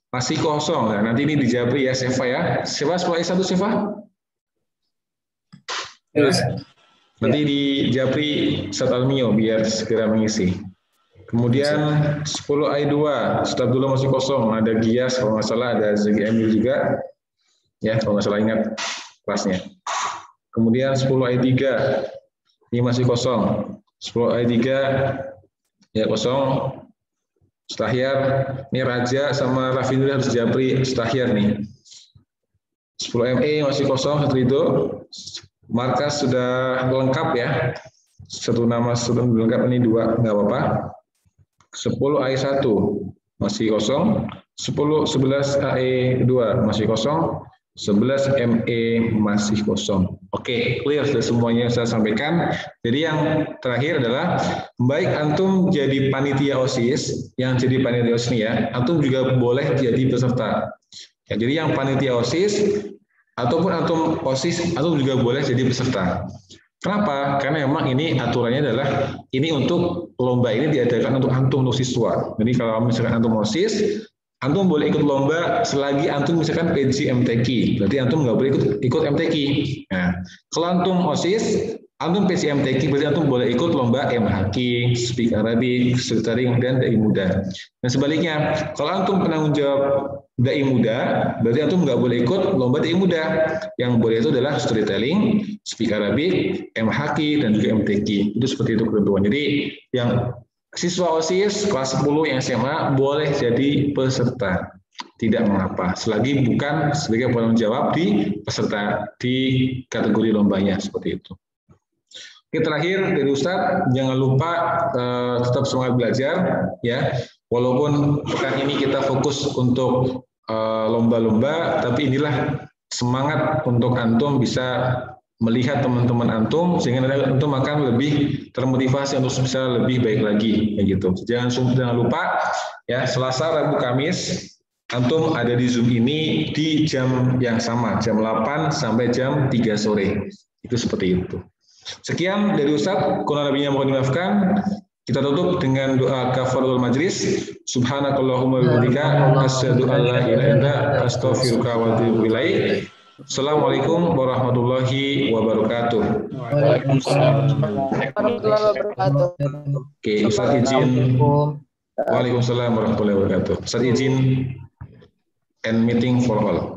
Masih kosong. Nah, nanti ini dijawab ya, Seva ya. Seva 10AE1, Seva? Terus. Nanti di Japri Satalmio biar segera mengisi. Kemudian 10AE2, start dulu masih kosong. Ada Gias, kalau nggak salah ada Zegi Emil juga. Ya, kalau nggak salah ingat kelasnya. Kemudian 10AE3, ini masih kosong. 10AE3, ya kosong. Stahyar, ini Raja sama Raffi harus Japri Stahyar nih. 10ME masih kosong, satu itu. Markas sudah lengkap ya. 1 nama sudah lengkap, ini 2, nggak apa-apa. 10AE1 masih kosong. 11AE2 masih kosong. 11ME masih kosong. Oke, clear sudah semuanya saya sampaikan. Jadi yang terakhir adalah baik antum jadi panitia OSIS, yang jadi panitia OSIS ini ya, antum juga boleh jadi peserta. Ya, jadi yang panitia OSIS ataupun antum OSIS, antum juga boleh jadi peserta. Kenapa? Karena memang ini aturannya adalah ini untuk lomba ini diadakan untuk antum, untuk siswa. Jadi kalau misalkan antum OSIS, antum boleh ikut lomba selagi antum misalkan PJ MTQ. Berarti antum nggak boleh ikut MTQ. Nah, kalau antum OSIS, antum PJ MTQ, berarti antum boleh ikut lomba MHQ, Speak Arabic, Storytelling, dan Dai Muda. Dan sebaliknya, kalau antum penanggung jawab Dai Muda, berarti antum nggak boleh ikut lomba Dai Muda. Yang boleh itu adalah Storytelling, Speak Arabic, MHQ, dan juga MTQ. Itu seperti itu ketentuan. Jadi yang siswa OSIS kelas 10 yang SMA boleh jadi peserta. Tidak mengapa, selagi bukan sebagai penanggung jawab di peserta di kategori lombanya, seperti itu. Oke, terakhir dari Ustadz, jangan lupa tetap semangat belajar ya. Walaupun pekan ini kita fokus untuk lomba-lomba, tapi inilah semangat untuk antum bisa melihat teman-teman antum sehingga nanti antum akan lebih termotivasi untuk bisa lebih baik lagi gitu. Jangan lupa ya, Selasa, Rabu, Kamis antum ada di Zoom ini di jam yang sama, jam 8 sampai jam 3 sore. Itu seperti itu. Sekian dari Ustadz, kurang lebihnya mohon dimaafkan. Kita tutup dengan doa kafaratul majlis. Subhanakallahumma wa bihamdika asyhadu an la ilaha illa anta astaghfiruka wa atubu ilaik. Assalamualaikum warahmatullahi wabarakatuh. Waalaikumsalam warahmatullahi wabarakatuh. Oke, Ustaz izin. Waalaikumsalam warahmatullahi wabarakatuh. Ustaz izin end meeting for all.